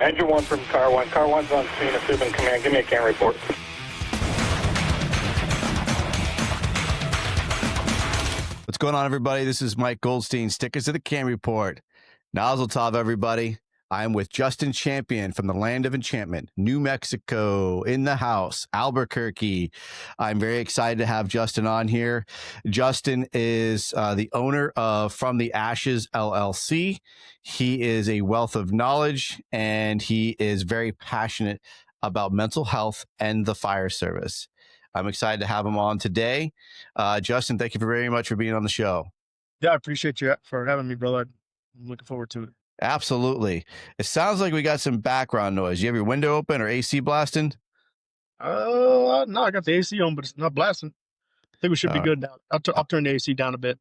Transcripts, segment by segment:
Engine 1 from Car 1. Car 1's on scene. Assuming command. Give me a C.A.N report. What's going on, everybody? This is Mike Goldstein. Stickers to the C.A.N report. Mazel tov, everybody. I'm with Justin Champion from the land of enchantment, New Mexico, in the house, Albuquerque. I'm very excited to have Justin on here. Justin is the owner of From the Ashes, LLC. He is a wealth of knowledge, and he is very passionate about mental health and the fire service. I'm excited to have him on today. Justin, thank you very much for being on the show. Yeah, I appreciate you for having me, brother. I'm looking forward to it. Absolutely. It sounds like we got some background noise. You have your window open or AC blasting? No, I got the AC on, but it's not blasting. I think we should be good now. I'll turn the AC down a bit.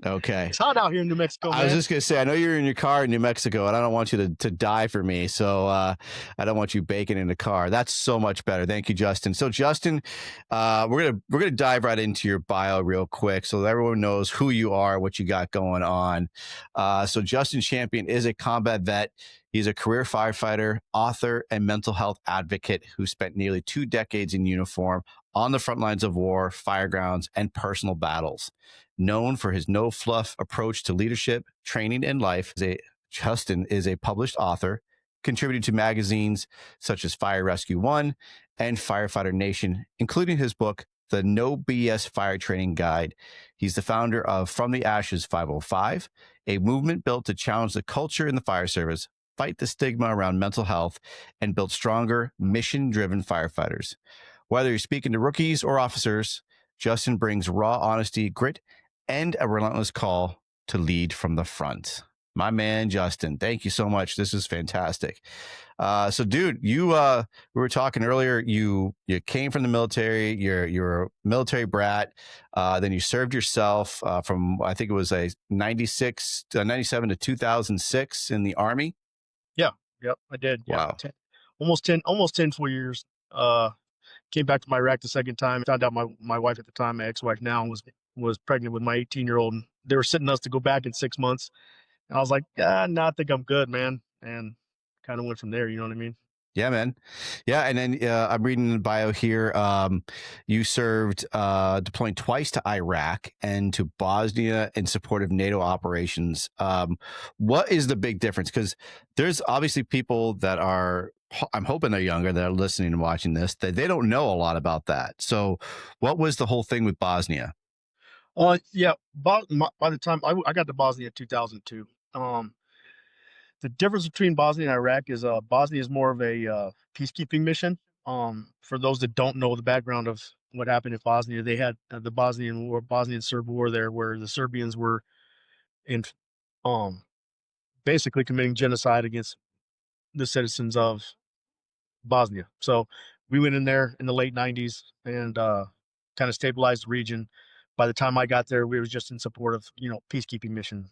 Okay. It's hot out here in New Mexico, man. I was just going to say, I know you're in your car in New Mexico, and I don't want you to die for me. So I don't want you baking in the car. That's so much better. Thank you, Justin. So Justin, we're gonna dive right into your bio real quick so that everyone knows who you are, what you got going on. So Justin Champion is a combat vet. He's a career firefighter, author, and mental health advocate who spent nearly 2 decades in uniform on the front lines of war, firegrounds, and personal battles. Known for his no-fluff approach to leadership, training, and life, Justin is a published author, contributed to magazines such as Fire Rescue One and Firefighter Nation, including his book, The No BS Fire Training Guide. He's the founder of From the Ashes 505, a movement built to challenge the culture in the fire service, fight the stigma around mental health, and build stronger, mission-driven firefighters. Whether you're speaking to rookies or officers, Justin brings raw honesty, grit, and a relentless call to lead from the front. My man, Justin, thank you so much. This is fantastic. So, dude, we were talking earlier. You came from the military. You're a military brat. Then you served yourself from, I think it was a 97 to 2006 in the Army. Yeah, yep, I did. Yeah, Wow. almost 10 full years. Came back to Iraq the second time. Found out my wife at the time, my ex-wife now, was pregnant with my 18-year-old. And they were sending us to go back in 6 months. And I was like, no, I think I'm good, man. And kind of went from there. You know what I mean? Yeah, man. Yeah. And then I'm reading the bio here. You served deploying twice to Iraq and to Bosnia in support of NATO operations. What is the big difference? Because there's obviously people that are, I'm hoping they're younger, that are listening and watching this, that they don't know a lot about that. So what was the whole thing with Bosnia? Yeah. By the time I got to Bosnia in 2002, the difference between Bosnia and Iraq is Bosnia is more of a peacekeeping mission. For those that don't know the background of what happened in Bosnia, they had the Bosnian Serb War there, where the Serbians were in basically committing genocide against the citizens of Bosnia. So we went in there in the late 90s and kind of stabilized the region. By the time I got there, we were just in support of, peacekeeping mission.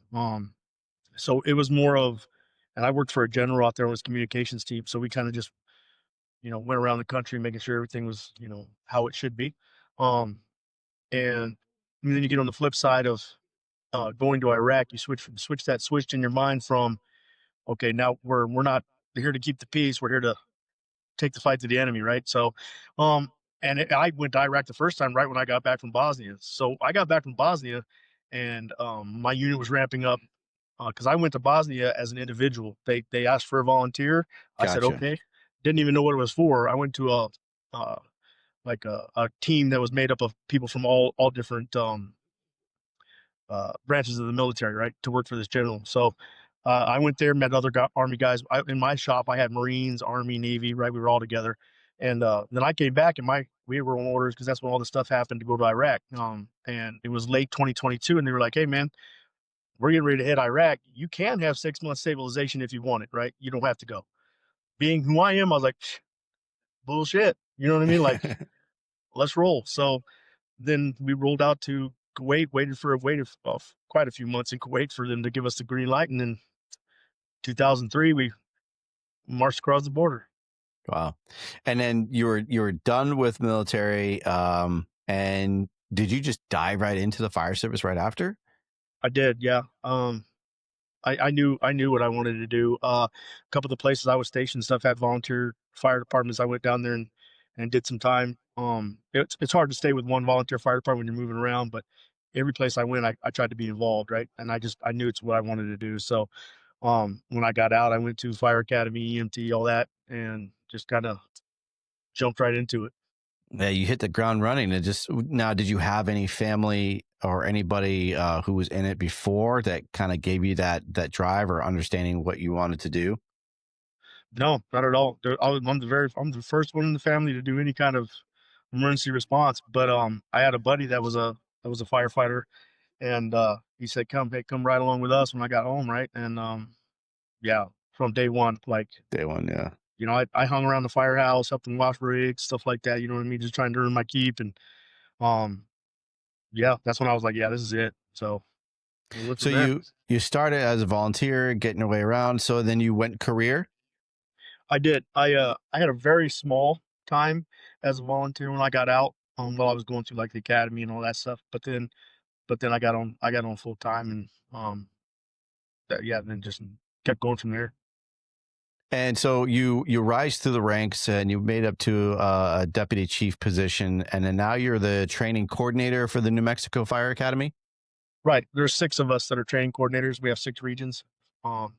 So it was more of, and I worked for a general out there on his communications team. So we kind of just, went around the country making sure everything was, how it should be. And then you get on the flip side of going to Iraq, you switch that switched in your mind from, okay, now we're not here to keep the peace. We're here to take the fight to the enemy. Right. So, I went to Iraq the first time, right when I got back from Bosnia. So I got back from Bosnia and my unit was ramping up. Because I went to Bosnia as an individual. They asked for a volunteer. I said, okay. Didn't even know what it was for. I went to a team that was made up of people from all different branches of the military, right, to work for this general. So I went there, met other Army guys. In my shop, I had Marines, Army, Navy, right? We were all together. And then I came back and we were on orders because that's when all the stuff happened to go to Iraq. And it was late 2022, and they were like, hey, man, we're getting ready to hit Iraq. You can have 6 months stabilization if you want it, right? You don't have to go. Being who I am, I was like, bullshit. You know what I mean? Like, let's roll. So then we rolled out to Kuwait, waited quite a few months in Kuwait for them to give us the green light. And then 2003, we marched across the border. Wow. And then you were done with military. And did you just dive right into the fire service right after? I did, yeah. I knew what I wanted to do. A couple of the places I was stationed, stuff had volunteer fire departments. I went down there and did some time. It's hard to stay with one volunteer fire department when you're moving around, but every place I went, I tried to be involved, right? And I knew it's what I wanted to do. So when I got out, I went to fire academy, EMT, all that, and just kind of jumped right into it. Yeah, you hit the ground running. And just now, did you have any family or anybody who was in it before that kind of gave you that drive or understanding what you wanted to do? No, not at all. I'm the first one in the family to do any kind of emergency response. But I had a buddy that was a firefighter, and he said, come right along with us when I got home, right? And yeah, from day one, like, Day one, yeah. I hung around the firehouse, helped them wash rigs, stuff like that. You know what I mean? Just trying to earn my keep, and um, yeah, that's when I was like, yeah, this is it. So we went So from there. you started as a volunteer, getting your way around. So then you went career. I did. I had a very small time as a volunteer when I got out, while I was going through like the academy and all that stuff. But then I got on full time, and yeah, then just kept going from there. And so you rise through the ranks and you made up to a deputy chief position, and then now you're the training coordinator for the New Mexico Fire Academy. Right. There's 6 of us that are training coordinators. We have 6 regions. Um,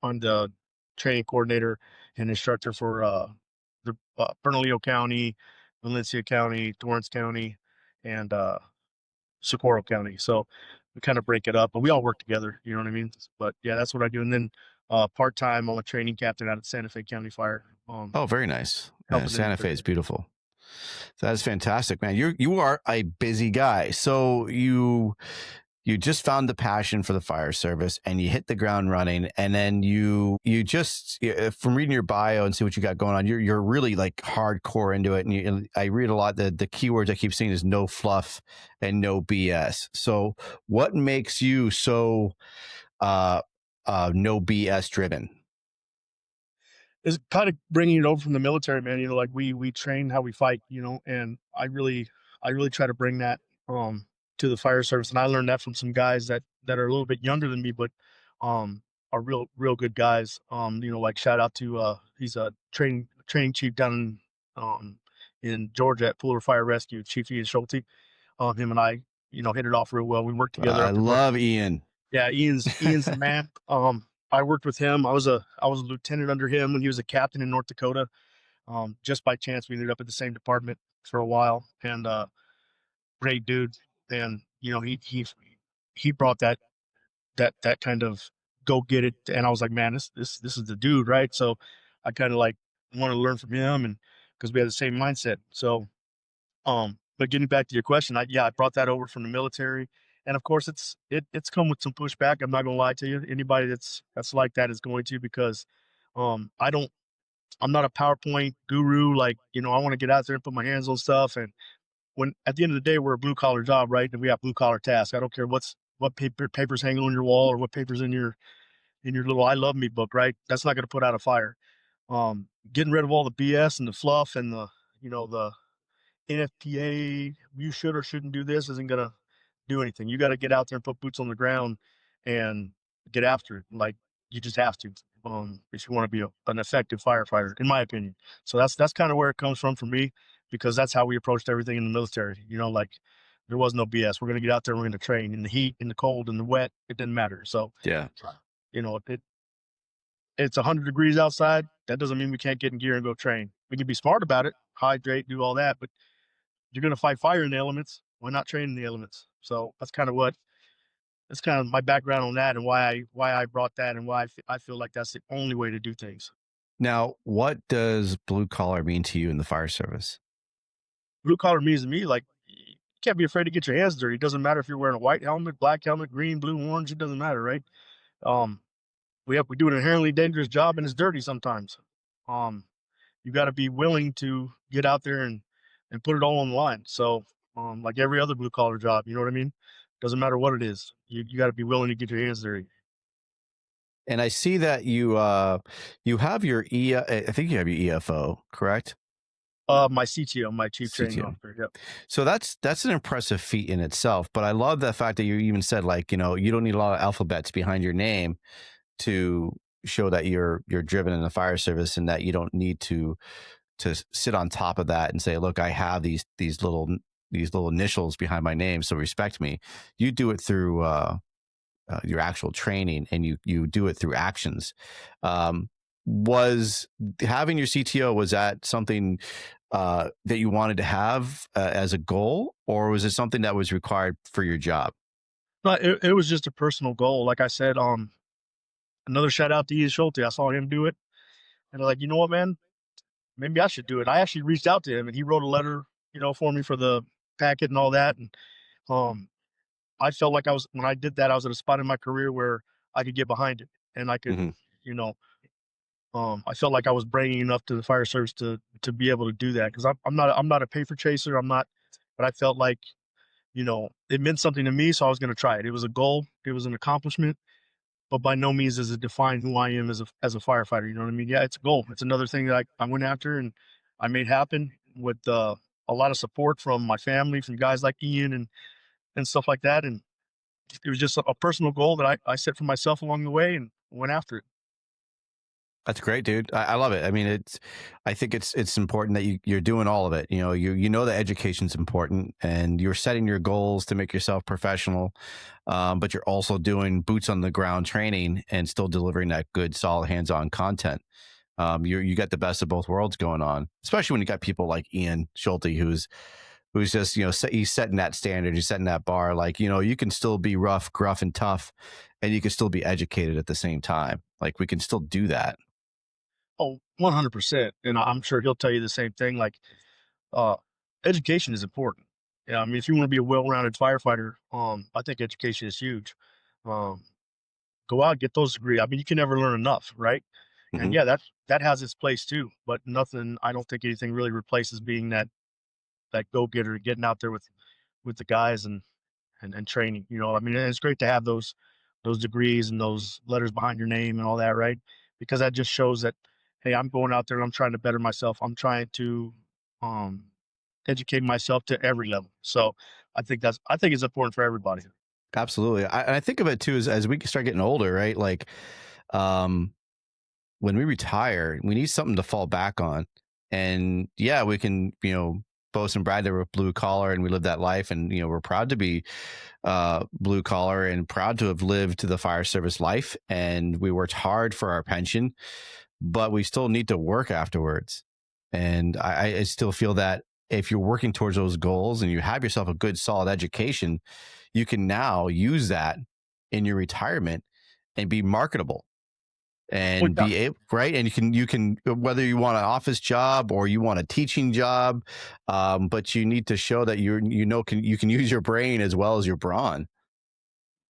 I'm the training coordinator and instructor for the Bernalillo County, Valencia County, Torrance County, and Socorro County. So we kind of break it up, but we all work together. You know what I mean? But yeah, that's what I do. And then part time, I'm a training captain out at Santa Fe County Fire. Oh, very nice. Helping Santa them. Fe is beautiful. That's fantastic, man. You are a busy guy. So you just found the passion for the fire service and you hit the ground running, and then you just, from reading your bio and see what you got going on, you're really like hardcore into it. And I read a lot, the keywords I keep seeing is no fluff and no BS. So what makes you so no BS driven? Is kind of bringing it over from the military, man. Like we train how we fight, and I really try to bring that to the fire service, and I learned that from some guys that are a little bit younger than me, but um are real good guys. Like shout out to he's a training chief down in Georgia at Fuller Fire Rescue, Chief Ian Schulte. Him and I, hit it off real well. We worked together I up in love Ian. Yeah, Ian's the man. I worked with him. I was a lieutenant under him when he was a captain in North Dakota. Just by chance, we ended up at the same department for a while, and great dude. And he brought that kind of go get it, and I was like, man, this is the dude, right? So I kind of like want to learn from him, and because we had the same mindset. So but getting back to your question, I brought that over from the military, and of course, it's come with some pushback. I'm not gonna lie to you. Anybody that's like that is going to, because I don't. I'm not a PowerPoint guru. Like, I want to get out there and put my hands on stuff. And when at the end of the day, we're a blue collar job, right? And we have blue collar tasks. I don't care what papers hanging on your wall or what papers in your little I Love Me book, right? That's not gonna put out a fire. Getting rid of all the BS and the fluff and the NFPA, you should or shouldn't do this, isn't gonna do anything. You got to get out there and put boots on the ground and get after it. Like, you just have to, if you want to be an effective firefighter, in my opinion. So that's kind of where it comes from for me, because that's how we approached everything in the military. Like, there was no BS. We're gonna get out there. We're gonna train in the heat, in the cold, in the wet. It didn't matter. So Yeah. It's 100 degrees outside. That doesn't mean we can't get in gear and go train. We can be smart about it, hydrate, do all that, but you're going to fight fire in the elements. Why not train in the elements? So that's kind of my background on that, and why I brought that, and why I feel like that's the only way to do things. Now, what does blue collar mean to you in the fire service? Blue collar means to me, like, you can't be afraid to get your hands dirty. It doesn't matter if you're wearing a white helmet, black helmet, green, blue, orange. It doesn't matter, right? Um, we do an inherently dangerous job, and it's dirty sometimes. Um, you got to be willing to get out there and put it all on the line. So, like every other blue collar job, you know what I mean? Doesn't matter what it is. You got to be willing to get your hands dirty. And I see that you have your I think you have your EFO, correct? My CTO, my chief training CTO. officer. Yep. So that's an impressive feat in itself. But I love the fact that you even said, like, you don't need a lot of alphabets behind your name. to show that you're driven in the fire service and that you don't need to sit on top of that and say, look, I have these little initials behind my name, so respect me. You do it through your actual training, and you do it through actions. Was having your CTO, was that something that you wanted to have as a goal, or was it something that was required for your job? But it was just a personal goal. Like I said, another shout out to Ian Schulte. I saw him do it, and I'm like, you know what, man, maybe I should do it. I actually reached out to him, and he wrote a letter, for me for the packet and all that. And um, I felt like when I did that, I was at a spot in my career where I could get behind it, and I could, Hmm. you know, I felt like I was bringing enough to the fire service to be able to do that, because I'm not a paper chaser. I'm not, but I felt like, it meant something to me, so I was going to try it. It was a goal. It was an accomplishment, but by no means does it define who I am as a firefighter. You know what I mean? Yeah, it's a goal. It's another thing that I went after and I made happen with a lot of support from my family, from guys like Ian and stuff like that. And it was just a personal goal that I set for myself along the way and went after it. That's great, dude. I love it. I mean, I think it's important that you're doing all of it. You know that education's important, and you're setting your goals to make yourself professional, but you're also doing boots on the ground training and still delivering that good, solid, hands-on content. You got the best of both worlds going on, especially when you got people like Ian Schulte, who's just he's setting that standard, he's setting that bar. Like, you can still be rough, gruff, and tough, and you can still be educated at the same time. Like, we can still do that. Oh, 100%. And I'm sure he'll tell you the same thing. Like, uh, education is important. Yeah, I mean, if you want to be a well-rounded firefighter, I think education is huge. Um, Go out, get those degrees. I mean, you can never learn enough, right? And Hmm. yeah, that has its place too. But nothing. I don't think anything really replaces being that go getter, getting out there with the guys and training. You know, I mean, and it's great to have those degrees and those letters behind your name and all that, right? Because that just shows that, hey, I'm going out there and I'm trying to better myself. I'm trying to um, educate myself to every level. So I think it's important for everybody. Absolutely. And I think of it too as we start getting older, right? Like, um, when we retire, we need something to fall back on. And yeah, we can, boast and brag that we're blue collar and we live that life. And, we're proud to be blue collar and proud to have lived the fire service life. And we worked hard for our pension, but we still need to work afterwards. And I still feel that if you're working towards those goals and you have yourself a good, solid education, you can now use that in your retirement and be marketable Well, and yeah, be able, right. And you can whether you want an office job or you want a teaching job, but you need to show that you can use your brain as well as your brawn.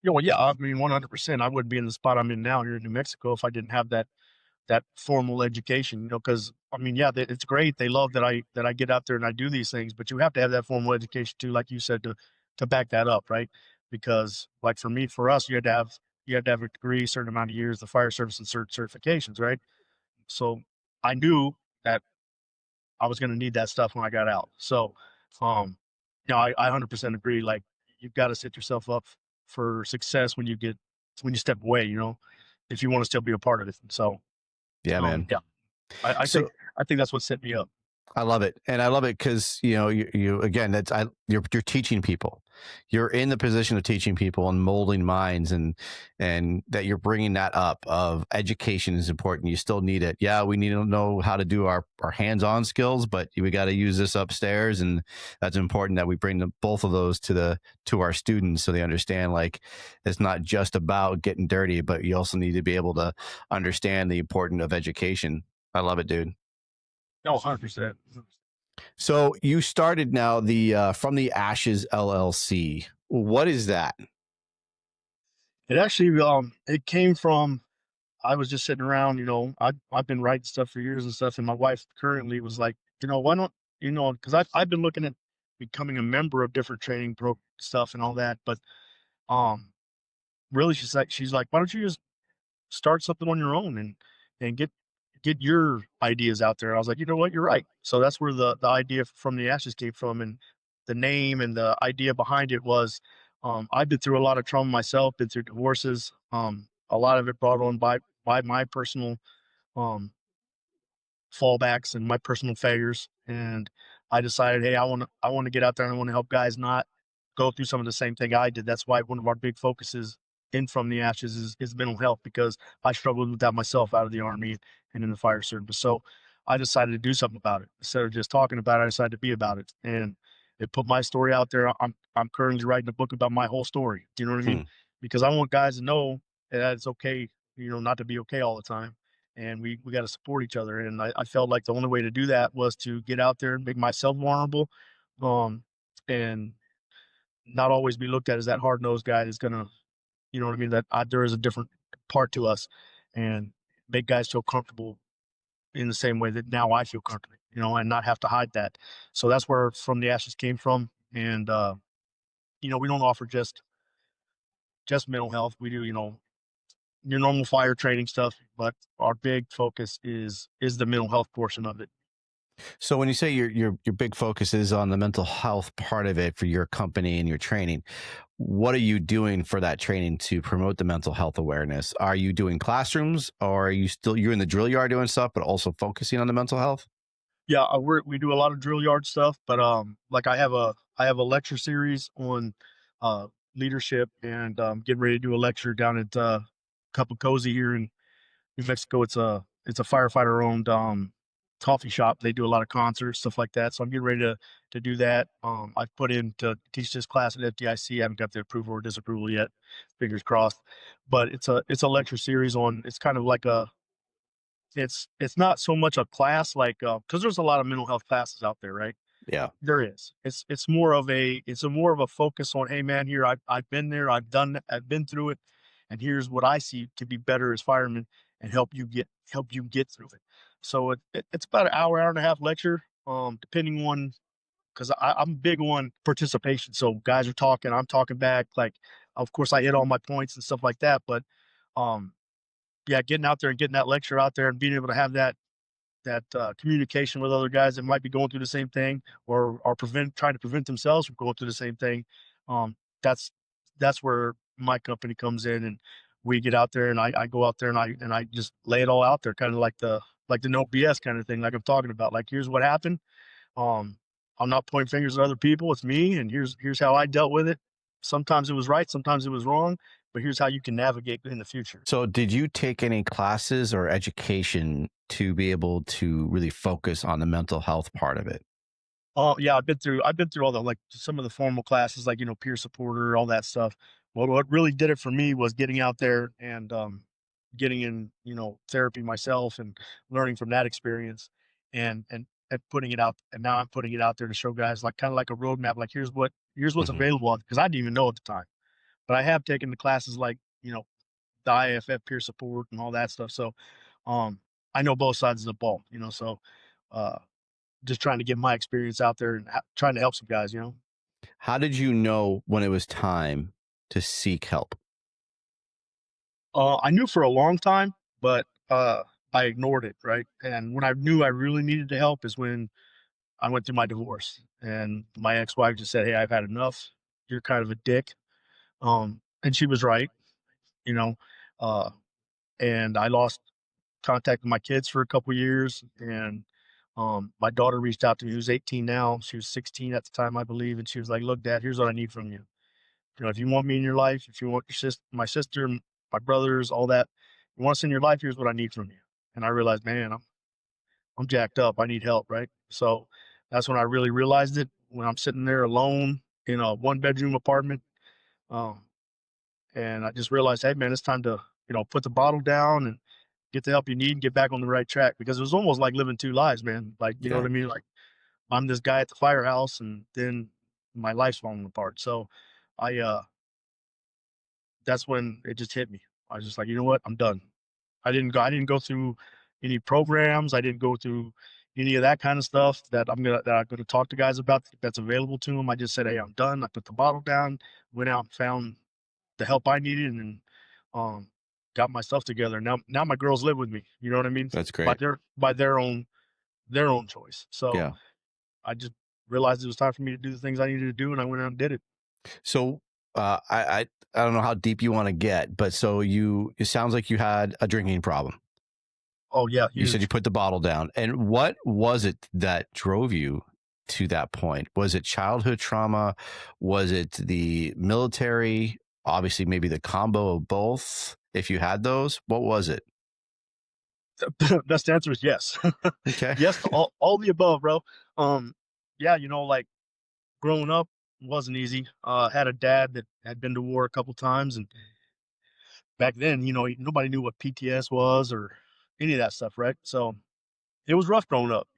well, yeah. I mean, 100%. I wouldn't be in the spot I'm in now here in New Mexico if I didn't have that formal education. Because I mean, yeah, it's great. They love that I get out there and I do these things, but you have to have that formal education too, like you said, to back that up, right? Because like for us, you had to have a degree, a certain amount of years, the fire service and certifications, right? So I knew that I was going to need that stuff when I got out. So, um, I 100% agree. Like, you've got to set yourself up for success when you step away. If you want to still be a part of it. So, Yeah, man. yeah, I think So I think that's what set me up. I love it, and I love it because you again you're teaching people, you're in the position of teaching people and molding minds, and that you're bringing that up of education is important. You still need it. Yeah, we need to know how to do our hands-on skills, but we got to use this upstairs, and that's important that we bring both of those to our students so they understand, like, it's not just about getting dirty, but you also need to be able to understand the importance of education. I love it, dude. No, 100%. So you started now the From the Ashes LLC. What is that? It actually it came from, I was just sitting around. I've been writing stuff for years and stuff, and my wife currently was like, why don't because I've been looking at becoming a member of different training pro stuff and all that, but um really she's like, why don't you just start something on your own and get your ideas out there. I was like, you know what, you're right. So that's where the idea from the ashes came from, and the name and the idea behind it was, I've been through a lot of trauma myself, been through divorces, a lot of it brought on by my personal um fallbacks and my personal failures. And I decided, hey, I want to get out there and I want to help guys not go through some of the same thing I did. That's why one of our big focuses in From the Ashes is mental health, because I struggled with that myself out of the army and in the fire service. So I decided to do something about it. Instead of just talking about it, I decided to be about it. And it put my story out there. I'm currently writing a book about my whole story. Do you know what I mean? Hmm. Because I want guys to know that it's okay, not to be okay all the time, and we got to support each other. And I felt like the only way to do that was to get out there and make myself vulnerable, um, and not always be looked at as that hard nosed guy that's gonna, you know what I mean, that there is a different part to us, and make guys feel comfortable in the same way that now I feel comfortable, and not have to hide that. So that's where From the Ashes came from. And we don't offer just mental health. We do, your normal fire training stuff, but our big focus is the mental health portion of it. So when you say your big focus is on the mental health part of it for your company and your training, what are you doing for that training to promote the mental health awareness? Are you doing classrooms, or are you're in the drill yard doing stuff, but also focusing on the mental health? Yeah, we do a lot of drill yard stuff, but like I have a lecture series on uh leadership, and getting ready to do a lecture down at Cup of Cozy here in New Mexico. It's a firefighter owned coffee shop. They do a lot of concerts, stuff like that. So I'm getting ready to do that. I've put in to teach this class at FDIC. I haven't got the approval or disapproval yet. Fingers crossed. But it's a lecture series on. It's kind of like a it's not so much a class like because there's a lot of mental health classes out there, right? Yeah. There is. It's more of a focus on, hey man, here I've been there, I've been through it, and here's what I see to be better as firemen, and help you get through it. So it's about an hour and a half lecture, depending on, because I'm big on participation. So guys are talking, I'm talking back. Like, of course, I hit all my points and stuff like that, but um, yeah, getting out there and getting that lecture out there and being able to have that communication with other guys that might be going through the same thing, or are trying to prevent themselves from going through the same thing. Um, that's that's where my company comes in, and we get out there, and I go out there, and I just lay it all out there, kind of like the no BS kind of thing, like I'm talking about. Like, here's what happened. Um, I'm not pointing fingers at other people. It's me, and here's how I dealt with it. Sometimes it was right, sometimes it was wrong, but here's how you can navigate in the future. So did you take any classes or education to be able to really focus on the mental health part of it? Oh, yeah, I've been through all the, like, some of the formal classes, like, peer supporter, all that stuff. Well, what really did it for me was getting out there and, getting in, therapy myself, and learning from that experience, and putting it out. And now I'm putting it out there to show guys, like, kinda like a roadmap, like, here's what's Hmm. available, because I didn't even know at the time. But I have taken the classes, like, the IAFF peer support and all that stuff. So, um, I know both sides of the ball. So, uh just trying to get my experience out there, and trying to help some guys. How did you know when it was time to seek help? I knew for a long time, but I ignored it, right? And when I knew I really needed the help is when I went through my divorce, and my ex-wife just said, "Hey, I've had enough. You're kind of a dick." And she was right, you know. Uh, and I lost contact with my kids for a couple years, and my daughter reached out to me, who's 18 now. She was 16 at the time, I believe, and she was like, "Look, Dad, here's what I need from you. If you want me in your life, if you want my sister, my brothers, all that, you want us in your life, here's what I need from you." And I realized, man, I'm jacked up. I need help, right? So that's when I really realized it, when I'm sitting there alone in a one bedroom apartment. Um, and I just realized, hey man, it's time to, put the bottle down and get the help you need and get back on the right track, because it was almost like living two lives, man. Like, you know Yeah, what I mean? Like, I'm this guy at the firehouse, and then my life's falling apart. So I that's when it just hit me. I was just like, you know what? I'm done. I didn't go through any programs. I didn't go through any of that kind of stuff that I'm gonna talk to guys about, that's available to them. I just said, hey, I'm done. I put the bottle down, went out and found the help I needed, and then um got my stuff together. Now my girls live with me. You know what I mean? that's By great. their own choice. So Yeah. I just realized it was time for me to do the things I needed to do, and I went out and did it. So I don't know how deep you want to get, but so it sounds like you had a drinking problem. Oh yeah, You said you huge. put the bottle down. And what was it that drove you to that point? Was it childhood trauma? Was it the military? Obviously, maybe the combo of both. If you had those, what was it? Best answer is yes. Okay. Yes to all the above, bro. Um, yeah, like growing up wasn't easy. Had a dad that had been to war a couple times, and back then, nobody knew what PTS was or any of that stuff, right? So it was rough growing up.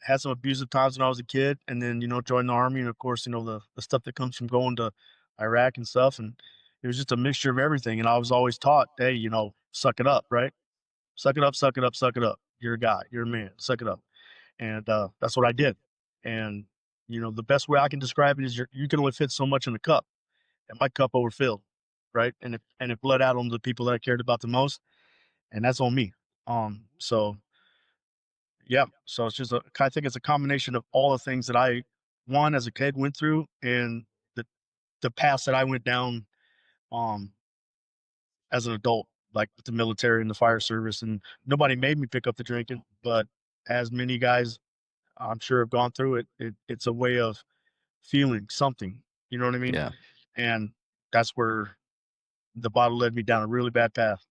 Had some abusive times when I was a kid, and then joined the army, and of course, the stuff that comes from going to Iraq and stuff, and it was just a mixture of everything. And I was always taught, hey, suck it up, right? Suck it up, suck it up, suck it up. You're a guy, you're a man. Suck it up, and that's what I did. And the best way I can describe it is you can only fit so much in the cup, and my cup overfilled, right? And it bled out on the people that I cared about the most, and that's on me. So yeah, so it's just I think it's a combination of all the things that I, one as a kid went through, and the the paths that I went down, um, as an adult, like with the military and the fire service, and nobody made me pick up the drinking, but as many guys I'm sure have gone through it, it's a way of feeling something, you know what I mean? Yeah. And that's where the bottle led me down a really bad path.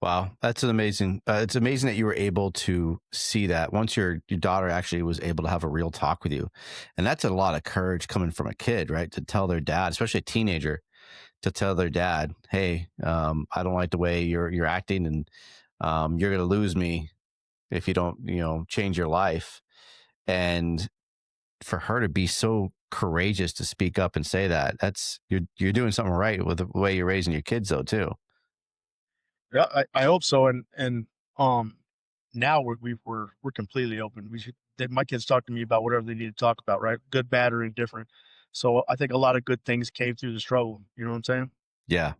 Wow, that's an amazing. It's amazing that you were able to see that once your daughter actually was able to have a real talk with you, and that's a lot of courage coming from a kid, right? To tell their dad, especially a teenager, to tell their dad, "Hey, I don't like the way you're acting, and you're going to lose me if you don't, change your life." And for her to be so courageous to speak up and say that, that's you're doing something right with the way you're raising your kids, though, too. Yeah, I hope so. And um, now we're completely open. My kids talk to me about whatever they need to talk about, right? Good, bad, or indifferent. So I think a lot of good things came through the struggle. You know what I'm saying? Yeah.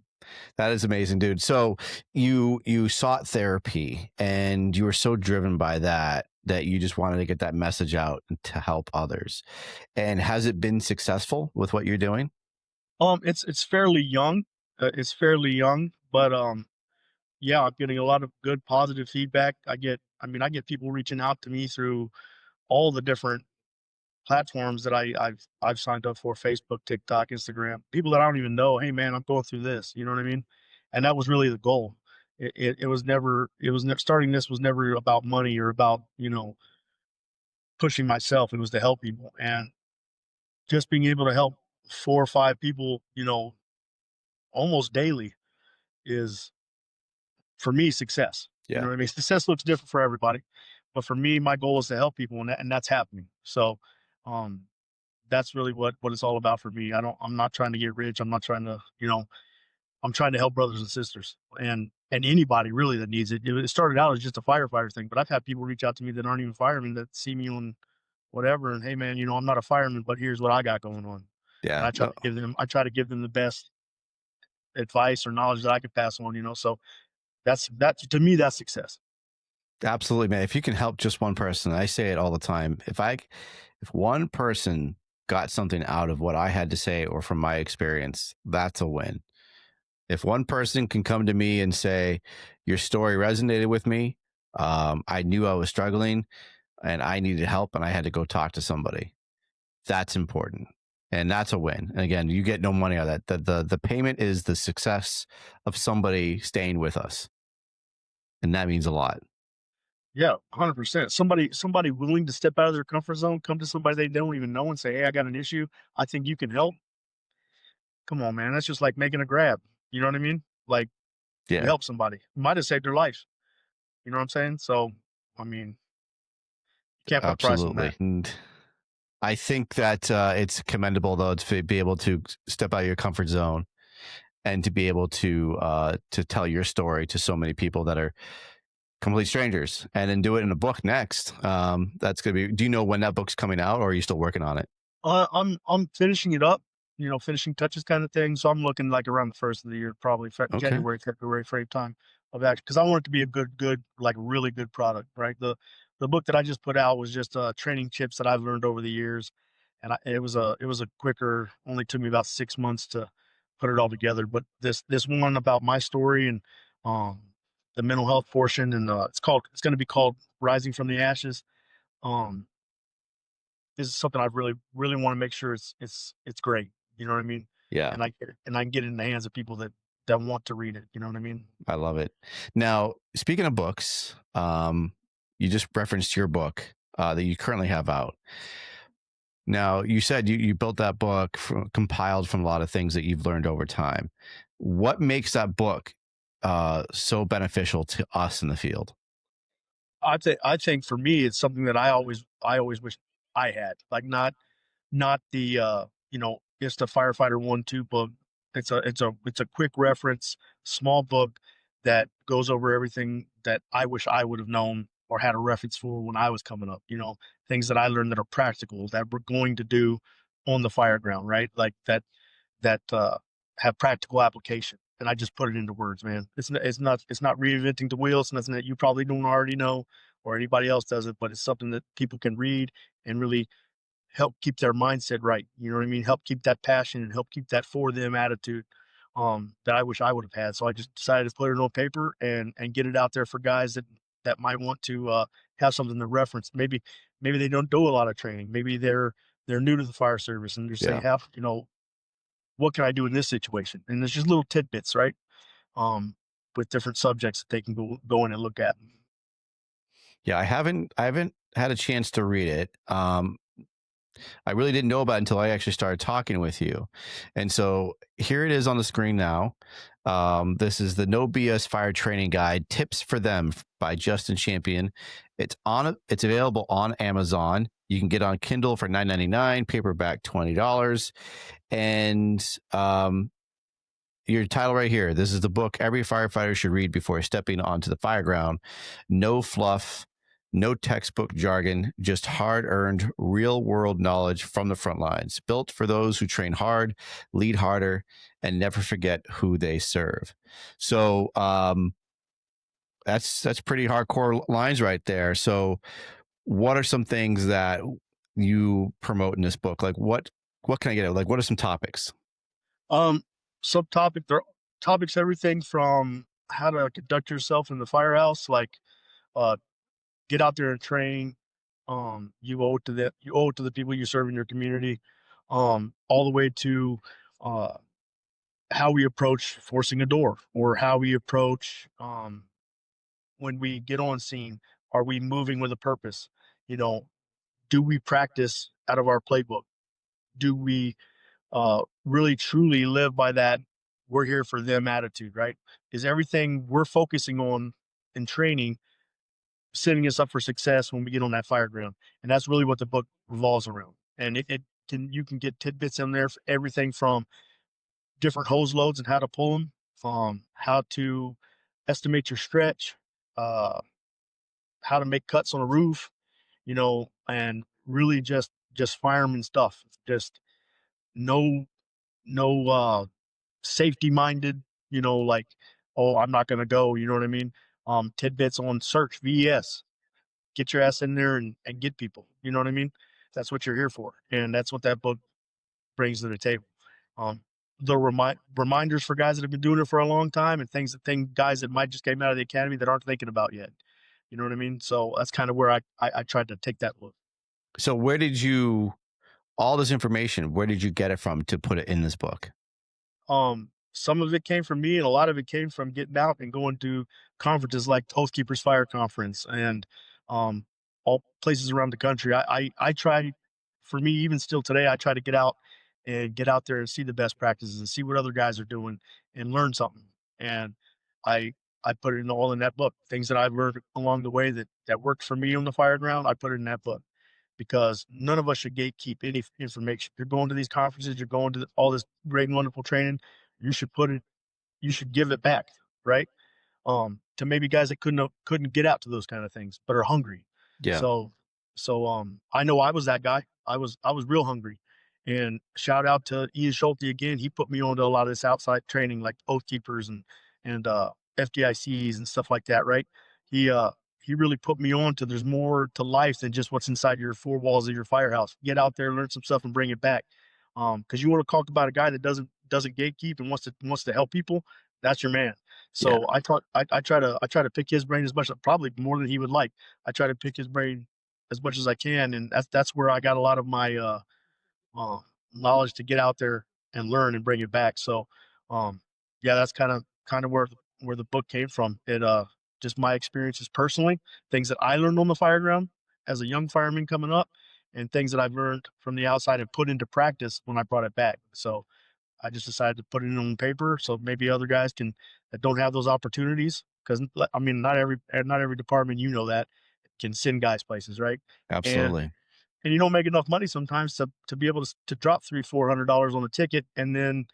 That is amazing, dude. So you sought therapy and you were so driven by that you just wanted to get that message out and to help others. And has it been successful with what you're doing? It's fairly young. It's fairly young, but yeah, I'm getting a lot of good positive feedback. I get people reaching out to me through all the different platforms that I've signed up for: Facebook, TikTok, Instagram. People that I don't even know. Hey, man, I'm going through this. You know what I mean? And that was really the goal. Starting this was never about money or about pushing myself. It was to help people, and just being able to help 4 or 5 people, almost daily is for me success. You know Yeah, what I mean? Success looks different for everybody, but for me, my goal is to help people, and that's happening. So, um, that's really what it's all about for me. I'm not trying to get rich. I'm not trying to, I'm trying to help brothers and sisters and anybody really that needs it. It started out as just a firefighter thing, but I've had people reach out to me that aren't even firemen that see me on whatever, and hey man, I'm not a fireman, but here's what I got going on. And yeah. No, I try to give them the best advice or knowledge that I could pass on, So that to me, that's success. absolutely, man. If you can help just one person, I say it all the time. If one person got something out of what I had to say or from my experience, that's a win. If one person can come to me and say, "Your story resonated with me. I knew I was struggling and I needed help and I had to go talk to somebody." That's important. And that's a win. And again, you get no money out of that. The payment is the success of somebody staying with us. And that means a lot. Yeah, 100%. Somebody willing to step out of their comfort zone, come to somebody they don't even know and say, "Hey, I got an issue. I think you can help." Come on, man. That's just like making a grab. You know what I mean? Like you Yeah, help somebody. You might have saved their life. You know what I'm saying? So, I mean, you can't put a price on that. absolutely. And I think that it's commendable though to be able to step out of your comfort zone and to be able to tell your story to so many people that are complete strangers and then do it in a book next. That's gonna be. Do you know when that book's coming out, or are you still working on it? I'm finishing it up, finishing touches kind of thing. So I'm looking like around the first of the year, probably Okay. January, February frame time of action, because I want it to be a good, like really good product, right? The book that I just put out was just training tips that I've learned over the years, and it was a quicker. Only took me about 6 months to put it all together. But this one about my story and um, the mental health portion, and it's going to be called Rising from the Ashes. Um, this is something I really want to make sure it's great. You know what I mean? Yeah, And I can get it in the hands of people that want to read it. You know what I mean? I love it. Now, speaking of books, you just referenced your book that you currently have out. Now, you said you built that book compiled from a lot of things that you've learned over time. What makes that book so beneficial to us in the field? I think for me, it's something that I always wish I had. Like not the it's the firefighter 1-2 book. It's a quick reference, small book that goes over everything that I wish I would have known or had a reference for when I was coming up. Things that I learned that are practical that we're going to do on the fire ground, right? Like that have practical application. And I just put it into words, man. It's not reinventing the wheel. It's nothing that you probably don't already know or anybody else does it, but it's something that people can read and really help keep their mindset right. You know what I mean? Help keep that passion and help keep that for them attitude that I wish I would have had. So I just decided to put it on paper and get it out there for guys that might want to have something to reference. Maybe they don't do a lot of training. Maybe they're new to the fire service and they're saying, Yeah. "Have what can I do in this situation?" And there's just little tidbits, right? Um, with different subjects that they can go in and look at. Yeah, I haven't had a chance to read it. I really didn't know about it until I actually started talking with you. And so here it is on the screen now. This is the No BS Fire Training Guide, Tips for Them by Justin Champion. It's available on Amazon. You can get on Kindle for $9.99, paperback $20. And your title right here. This is the book every firefighter should read before stepping onto the fire ground. No fluff, no textbook jargon, just hard earned, real world knowledge from the front lines. Built for those who train hard, lead harder, and never forget who they serve. So that's pretty hardcore lines right there. So, what are some things that you promote in this book? Like what can I get at? Like what are some topics? Um, Subtopic there topics everything from how to conduct yourself in the firehouse, like uh get out there and train. You owe it to the people you serve in your community. All the way to uh how we approach forcing a door or how we approach when we get on scene. Are we moving with a purpose? You know, do we practice out of our playbook? Do we really truly live by that we're here for them attitude, right? Is everything we're focusing on in training setting us up for success when we get on that fire ground? And that's really what the book revolves around. And it can you can get tidbits in there for everything from different hose loads and how to pull them, how to estimate your stretch, uh, how to make cuts on a roof, and really just fireman stuff. Just no no safety minded, like, oh, I'm not gonna go, you know what I mean? Tidbits on search VES. Get your ass in there and get people. You know what I mean? That's what you're here for. And that's what that book brings to the table. Um the reminders for guys that have been doing it for a long time and guys that might just came out of the academy that aren't thinking about yet. You know what I mean? So that's kind of where I tried to take that look. So where did you all this information, where did you get it from to put it in this book? Some of it came from me, and a lot of it came from getting out and going to conferences like Oath Keepers Fire Conference and um, all places around the country. I try, for me, even still today, I try to get out there and see the best practices and see what other guys are doing and learn something. And I I put it in all in that book. Things that I've learned along the way that worked for me on the fire ground, I put it in that book because none of us should gatekeep any information. You're going to these conferences, you're going to all this great and wonderful training. You should put it, you should give it back, right? To maybe guys that couldn't get out to those kind of things, but are hungry. Yeah. So, I know I was that guy. I was real hungry, and shout out to Ian Schulte again. He put me onto a lot of this outside training, like Oath Keepers and FDICs and stuff like that. Right? He he really put me on to there's more to life than just what's inside your four walls of your firehouse. Get out there, learn some stuff, and bring it back. Because you want to talk about a guy that doesn't gatekeep and wants to help people. That's your man. Yeah, So I try to pick his brain as much, probably more than he would like. I try to pick his brain as much as I can, and that's where I got a lot of my uh, knowledge to get out there and learn and bring it back. So, um, yeah, that's kind of where the book came from. It just my experiences personally, things that I learned on the fire ground as a young fireman coming up, and things that I've learned from the outside and put into practice when I brought it back. So I just decided to put it on paper so maybe other guys can that don't have those opportunities. Because I mean, not every department, you know, that can send guys places, right? And absolutely. and you don't make enough money sometimes to be able to drop $300-400 on a ticket, and then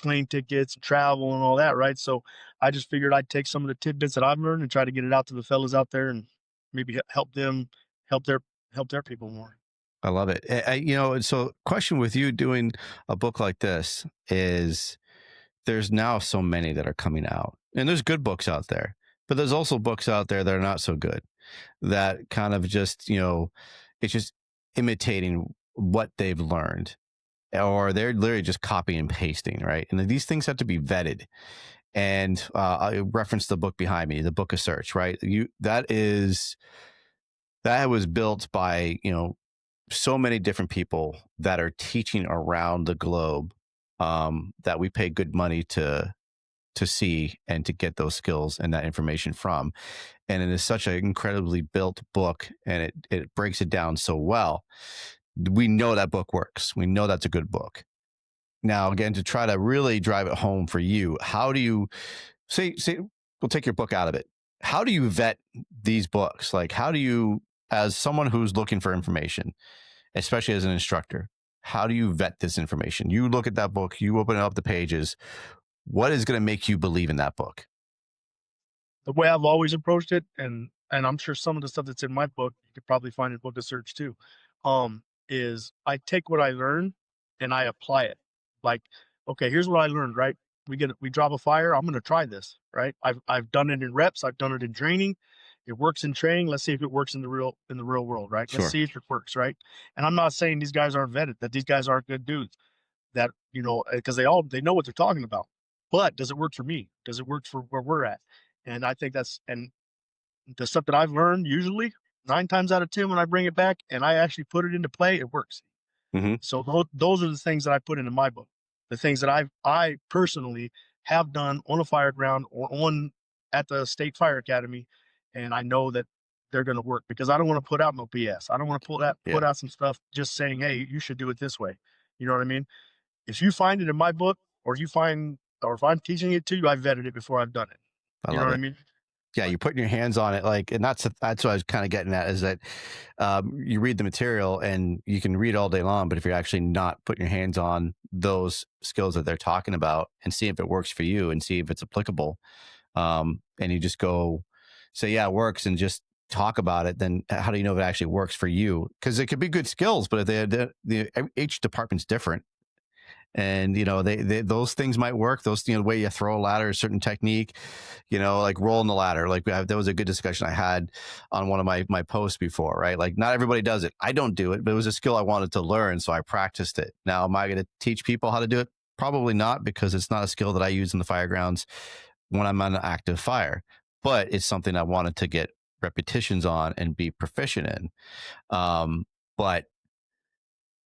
plane tickets, travel, and all that, right? So I just figured I'd take some of the tidbits that I've learned and try to get it out to the fellas out there, and maybe help them help their help their people more. I love it. You know, so question with you doing a book like this is there's now so many that are coming out, and there's good books out there, but there's also books out there that are not so good, that kind of just, you know, it's just imitating what they've learned, or they're literally just copying and pasting, right? And these things have to be vetted. And I referenced the book behind me, the Book of Search, right? That was built by, you know, so many different people that are teaching around the globe, that we pay good money to see and to get those skills and that information from. And it is such an incredibly built book, and it breaks it down so well. We know that book works. We know that's a good book. Now, again, to try to really drive it home for you, how do you say we'll take your book out of it. How do you vet these books? Like, how do you, as someone who's looking for information, especially as an instructor, how do you vet this information? You look at that book, you open up the pages. What is going to make you believe in that book? The way I've always approached it, and I'm sure some of the stuff that's in my book you could probably find in Book of Search too, is I take what I learn and I apply it. Like, okay, here's what I learned, right? We drop a fire. I'm gonna try this, right? I've done it in reps. I've done it in training. It works in training. Let's see if it works in the real world, right? Let's Sure. see if it works, right? And I'm not saying these guys aren't vetted, that these guys aren't good dudes, that because they know what they're talking about. But does it work for me? Does it work for where we're at? And I think that's and the stuff that I've learned, usually 9 times out of 10, when I bring it back and I actually put it into play, it works. Mm-hmm. So those are the things that I put into my book, the things that I personally have done on a fire ground or on at the State Fire Academy, and I know that they're going to work because I don't want to put out no BS. I don't want to put Yeah, out some stuff just saying, hey, you should do it this way. You know what I mean? If you find it in my book, or if I'm teaching it to you, I vetted it before I've done it. I You know love what I it. mean? Yeah, Right. you're putting your hands on it, like, and that's what I was kind of getting at, is that you read the material and you can read all day long, but if you're actually not putting your hands on those skills that they're talking about and see if it works for you and see if it's applicable, and you just go say, yeah, it works, and just talk about it, then how do you know if it actually works for you? Because it could be good skills, but if each department's different. And you know, they those things might work, those, you know, the way you throw a ladder, a certain technique, you know, like rolling the ladder, like that was a good discussion I had on one of my posts before, right? Like, not everybody does it. I don't do it, but it was a skill I wanted to learn, so I practiced it. Now, am I going to teach people how to do it? Probably not, because it's not a skill that I use in the fire grounds when I'm on an active fire, but it's something I wanted to get repetitions on and be proficient in. But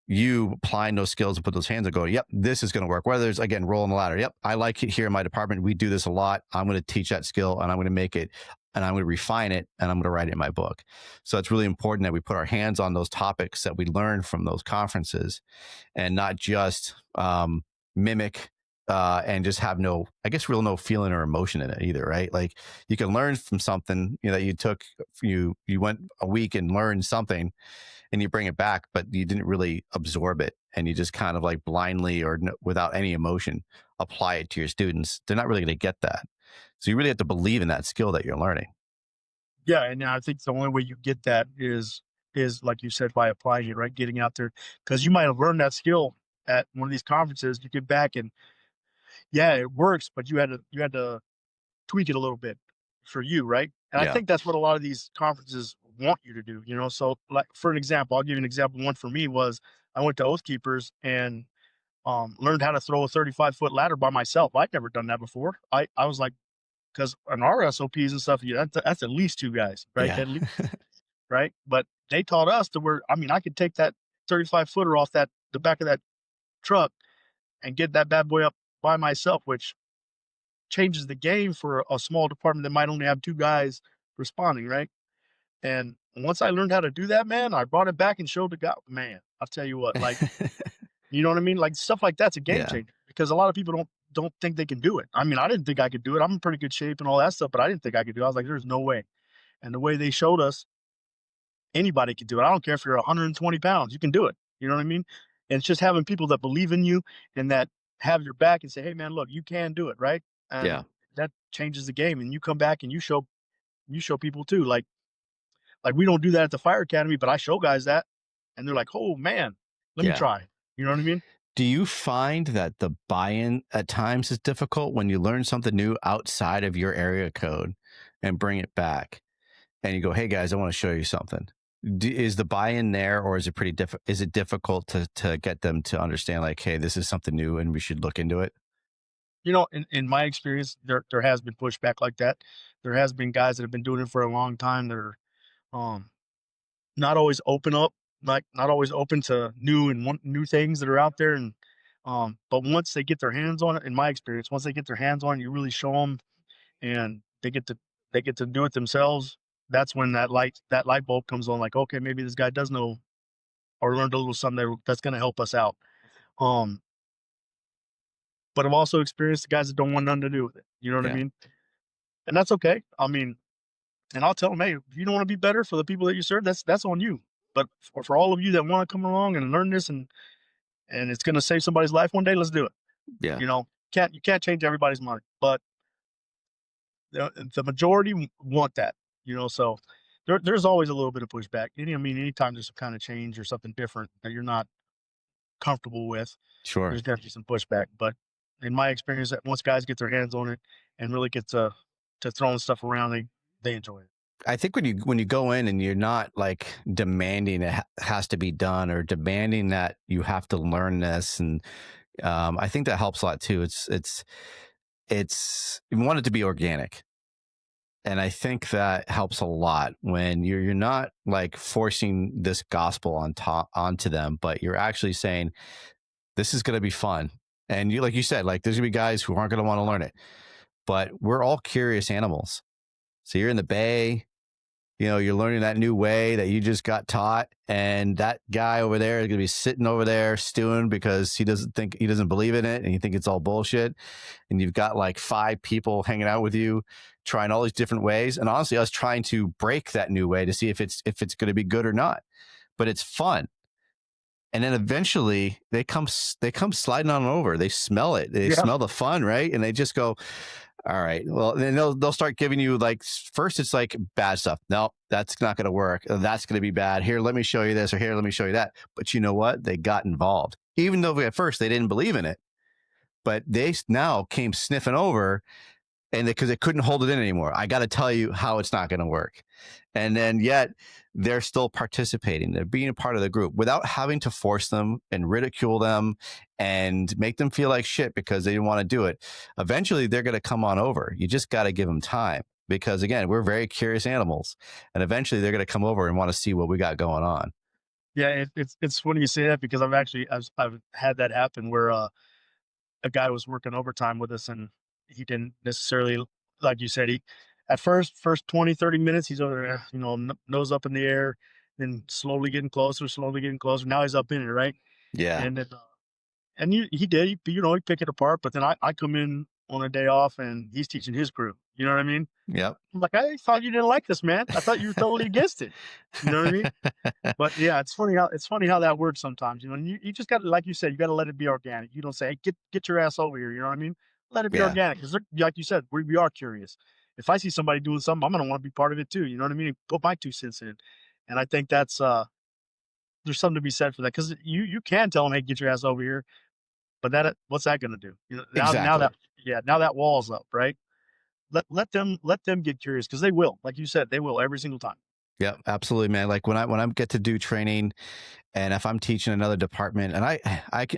you applying those skills and put those hands and go, yep, this is going to work. Whether it's, again, rolling the ladder. Yep, I like it here in my department. We do this a lot. I'm going to teach that skill, and I'm going to make it, and I'm going to refine it, and I'm going to write it in my book. So it's really important that we put our hands on those topics that we learn from those conferences, and not just mimic and just have no, I guess, no feeling or emotion in it either, right? Like, you can learn from something, you know, that you took, you went a week and learned something, and you bring it back, but you didn't really absorb it, and you just kind of like blindly or without any emotion apply it to your students. They're not really going to get that. So you really have to believe in that skill that you're learning. Yeah, and I think the only way you get that is like you said, by applying it, right? Getting out there, because you might have learned that skill at one of these conferences. You get back and yeah, it works, but you had to tweak it a little bit. for you, right? And I Yeah. think that's what a lot of these conferences want you to do, you know? So like for an example, I'll give you an example. One for me was I went to Oath Keepers and learned how to throw a 35-foot ladder by myself. I'd never done that before. I was like, because on our SOPs and stuff, that's at least two guys, right? Yeah. At least, right? But they taught us to where, I mean, I could take that 35-footer off the back of that truck and get that bad boy up by myself, which changes the game for a small department that might only have two guys responding, right? And once I learned how to do that, man, I brought it back and showed the guy, man, I'll tell you what, like, you know what I mean? Like stuff like that's a game Yeah. changer because a lot of people don't think they can do it. I mean, I didn't think I could do it. I'm in pretty good shape and all that stuff, but I didn't think I could do it. I was like, there's no way. And the way they showed us, anybody can do it. I don't care if you're 120 pounds, you can do it. You know what I mean? And it's just having people that believe in you and that have your back and say, hey man, look, you can do it, right? Yeah. And that changes the game. And you come back and you show people too. Like we don't do that at the fire academy, but I show guys that and they're like, oh man, let me Yeah. try. You know what I mean? Do you find that the buy-in at times is difficult when you learn something new outside of your area code and bring it back and you go, hey guys, I want to show you something? Is the buy-in there, or is it pretty is it difficult to get them to understand like, hey, this is something new and we should look into it? You know, in my experience, there has been pushback like that. There has been guys that have been doing it for a long time that are um not always open up, like not always open to new things that are out there. And but once they get their hands on it, in my experience, once they get their hands on it, you really show them and they get to do it themselves. That's when that light bulb comes on, like, okay, maybe this guy does know or learned a little something that's gonna help us out. Um, but I've also experienced the guys that don't want nothing to do with it. You know what I Yeah, mean? And that's okay. I mean, and I'll tell them, hey, if you don't want to be better for the people that you serve, that's on you. But for all of you that want to come along and learn this and it's going to save somebody's life one day, let's do it. yeah. You know, you can't change everybody's mind, but the majority want that. You know, so there's always a little bit of pushback. I mean, anytime there's some kind of change or something different that you're not comfortable with, Sure. there's definitely some pushback. But in my experience, that once guys get their hands on it and really get to throwing stuff around, they enjoy it. I think when you go in and you're not like demanding it has to be done or demanding that you have to learn this, and I think that helps a lot too. It's you want it to be organic, and I think that helps a lot when you're not like forcing this gospel onto them, but you're actually saying this is going to be fun. And you, like you said, like there's gonna be guys who aren't going to want to learn it, but we're all curious animals. So you're in the bay, you know, you're learning that new way that you just got taught, and that guy over there is going to be sitting over there stewing because he doesn't believe in it, and you think it's all bullshit. And you've got like 5 people hanging out with you, trying all these different ways, and honestly, us trying to break that new way to see if it's going to be good or not. But it's fun. And then eventually they come sliding on over. They smell it. They Yeah. smell the fun, right? And they just go, all right. Well, then they'll start giving you like, first it's like bad stuff. No, that's not going to work. That's going to be bad. Here, let me show you this, or here, let me show you that. But you know what? They got involved, even though at first they didn't believe in it. But they now came sniffing over, and because they couldn't hold it in anymore. I got to tell you how it's not going to work. And then yet they're still participating. They're being a part of the group without having to force them and ridicule them and make them feel like shit because they didn't want to do it. Eventually they're going to come on over. You just got to give them time, because again, we're very curious animals, and eventually they're going to come over and want to see what we got going on. Yeah, it's funny you say that because I've had that happen where a guy was working overtime with us and he didn't necessarily, like you said, he at first 20 30 minutes he's over there, you know, nose up in the air, then slowly getting closer. Now he's up in it, right? Yeah. And then he did, he pick it apart, but then I come in on a day off and he's teaching his crew. You know what I mean? Yep. I'm like, I thought you didn't like this, man. I thought you were totally against it. You know what I mean? But yeah, it's funny how that works sometimes, you know. And you just got to, like you said, you got to let it be organic. You don't say, hey, get your ass over here. You know what I mean? Let it be Yeah, organic because, like you said, we are curious. If I see somebody doing something, I'm gonna want to be part of it too. You know what I mean? And put my 2 cents in, and I think that's there's something to be said for that because you can tell them, hey, get your ass over here, but what's that gonna do? You know, now exactly. that yeah, now that wall's up, right? let them get curious, because they will, like you said, they will every single time. Yeah, absolutely, man. Like when I get to do training, and if I'm teaching another department, and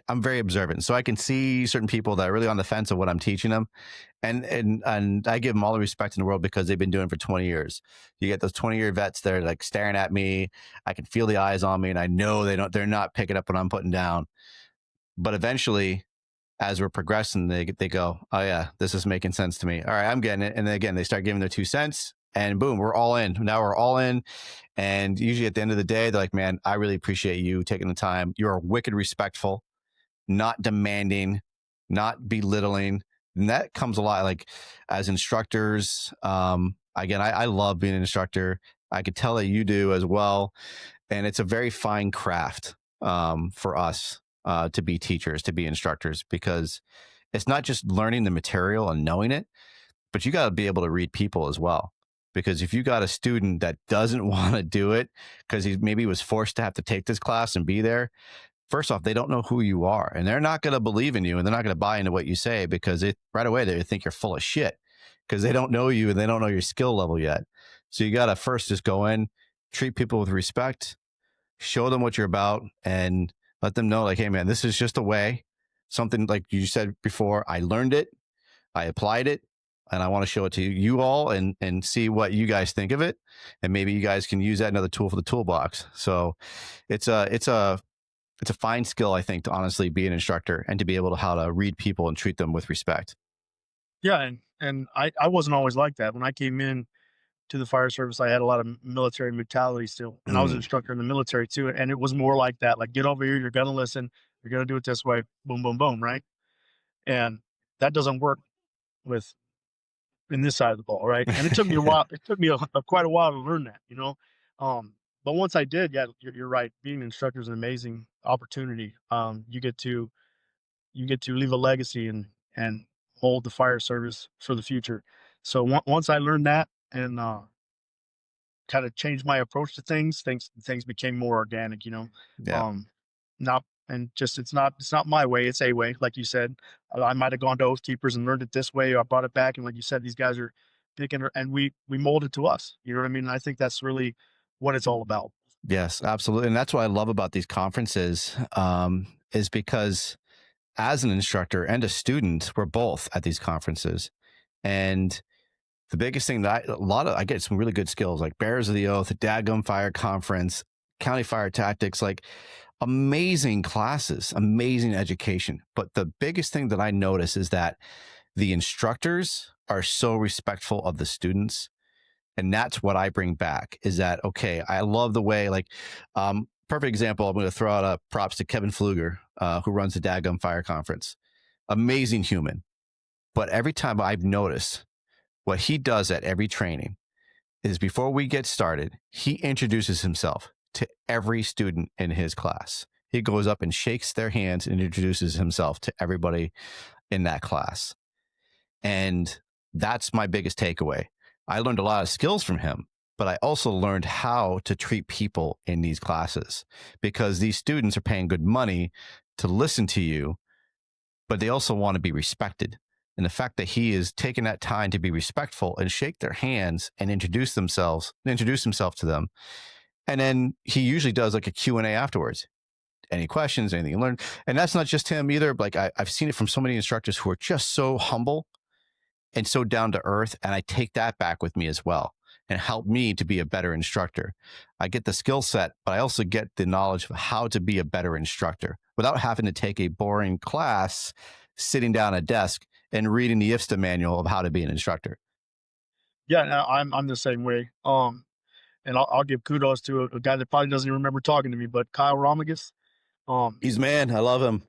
I'm very observant, so I can see certain people that are really on the fence of what I'm teaching them, and I give them all the respect in the world because they've been doing it for 20 years. You get those 20-year vets that are like staring at me. I can feel the eyes on me, and I know they're not picking up what I'm putting down. But eventually, as we're progressing, they go, oh yeah, this is making sense to me. All right, I'm getting it. And then again, they start giving their 2 cents, and boom, we're all in. Now we're all in. And usually at the end of the day, they're like, man, I really appreciate you taking the time. You're wicked respectful, not demanding, not belittling. And that comes a lot like as instructors. Again, I love being an instructor. I could tell that you do as well. And it's a very fine craft for us to be teachers, to be instructors, because it's not just learning the material and knowing it, but you got to be able to read people as well. Because if you got a student that doesn't want to do it because he maybe was forced to have to take this class and be there, first off, they don't know who you are, and they're not going to believe in you, and they're not going to buy into what you say, because right away they think you're full of shit because they don't know you and they don't know your skill level yet. So you got to first just go in, treat people with respect, show them what you're about, and let them know, like, hey man, this is just a way, something like you said before, I learned it, I applied it, and I want to show it to you all and see what you guys think of it, and maybe you guys can use that another tool for the toolbox. So it's a fine skill, I think, to honestly be an instructor and to be able to how to read people and treat them with respect. Yeah, and I wasn't always like that. When I came in to the fire service, I had a lot of military mentality still, and I was an Mm, instructor in the military too, and it was more like that. Like, get over here, you're gonna listen, you're gonna do it this way, boom, boom, boom, right? And that doesn't work with in this side of the ball, right? And it took me a while. It took me quite a while to learn that, you know. But once I did, yeah, you're right. Being an instructor is an amazing opportunity. You get to leave a legacy and mold the fire service for the future. So once I learned that and kind of changed my approach to things became more organic, you know. yeah. Um, not and just it's not my way, it's a way, like you said. I might have gone to Oath Keepers and learned it this way, or I brought it back, and like you said, these guys are picking and we mold it to us. You know what I mean? And I think that's really what it's all about. Yes, absolutely. And that's what I love about these conferences, is because as an instructor and a student, we're both at these conferences. And the biggest thing that I get some really good skills like Bearers of the Oath, Dadgum Fire Conference, County Fire Tactics, like amazing classes, amazing education. But the biggest thing that I notice is that the instructors are so respectful of the students. And that's what I bring back is that, okay, I love the way, like, perfect example, I'm going to throw out props to Kevin Pfluger, who runs the Dadgum Fire Conference. Amazing human. But every time I've noticed what he does at every training is before we get started, he introduces himself to every student in his class. He goes up and shakes their hands and introduces himself to everybody in that class. And that's my biggest takeaway. I learned a lot of skills from him, but I also learned how to treat people in these classes because these students are paying good money to listen to you, but they also want to be respected. And the fact that he is taking that time to be respectful and shake their hands and introduce himself to them. And then he usually does like a Q&A afterwards. Any questions, anything you learned? And that's not just him either. Like I've seen it from so many instructors who are just so humble and so down to earth. And I take that back with me as well and help me to be a better instructor. I get the skill set, but I also get the knowledge of how to be a better instructor without having to take a boring class, sitting down at a desk and reading the IFSTA manual of how to be an instructor. Yeah, no, I'm the same way. And I'll give kudos to a guy that probably doesn't even remember talking to me, but Kyle Romagus. Um, He's man. I love him.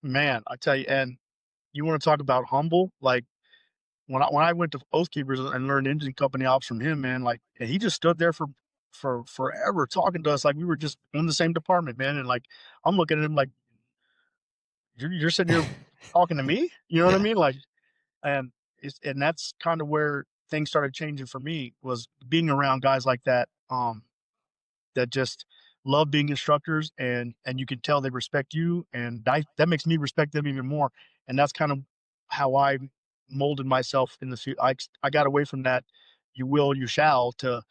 man, I tell you, and you want to talk about humble, like when I went to Oath Keepers and learned engine company ops from him, man, like, and he just stood there for forever talking to us like we were just in the same department, man. And like I'm looking at him like you're sitting here talking to me, you know what I Yeah. mean? Like, and and that's kind of where things started changing for me was being around guys like that, that just love being instructors and you can tell they respect you, and that makes me respect them even more. And that's kind of how I molded myself in the future. I got away from that "you will, you shall" to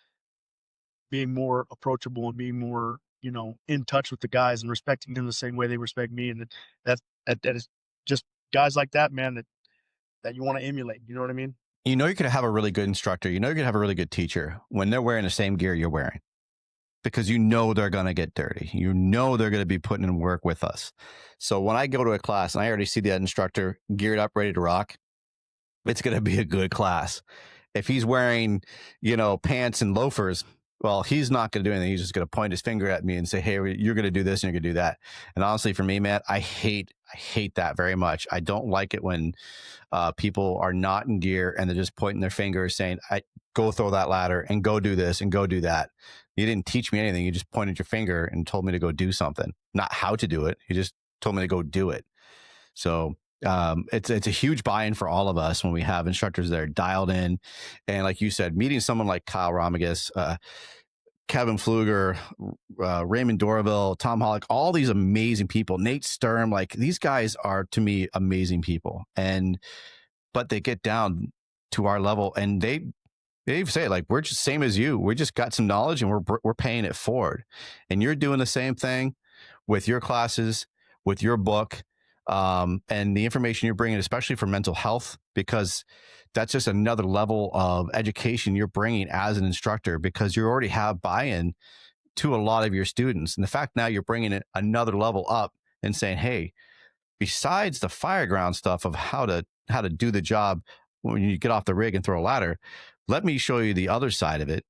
being more approachable and being more, in touch with the guys and respecting them the same way they respect me. And that is just guys like that, man, that you want to emulate. You know what I mean? You know, you're going to have a really good instructor. You know, you're going to have a really good teacher when they're wearing the same gear you're wearing, because you know they're going to get dirty. You know they're going to be putting in work with us. So when I go to a class and I already see that instructor geared up, ready to rock, it's going to be a good class. If he's wearing, pants and loafers, well, he's not going to do anything. He's just going to point his finger at me and say, "Hey, you're going to do this and you're going to do that." And honestly, for me, man, I hate that very much. I don't like it when people are not in gear and they're just pointing their fingers saying, go throw that ladder and go do this and go do that. You didn't teach me anything. You just pointed your finger and told me to go do something, not how to do it. You just told me to go do it. So it's a huge buy-in for all of us when we have instructors that are dialed in. And like you said, meeting someone like Kyle Romagus, Kevin Pfluger, Raymond Dorville, Tom Hollick, all these amazing people, Nate Sturm, like these guys are, to me, amazing people. But they get down to our level and they say, like, we're just same as you. We just got some knowledge and we're paying it forward. And you're doing the same thing with your classes, with your book, and the information you're bringing, especially for mental health, because that's just another level of education you're bringing as an instructor, because you already have buy-in to a lot of your students. And the fact now you're bringing it another level up and saying, hey, besides the fireground stuff of how to do the job when you get off the rig and throw a ladder, let me show you the other side of it,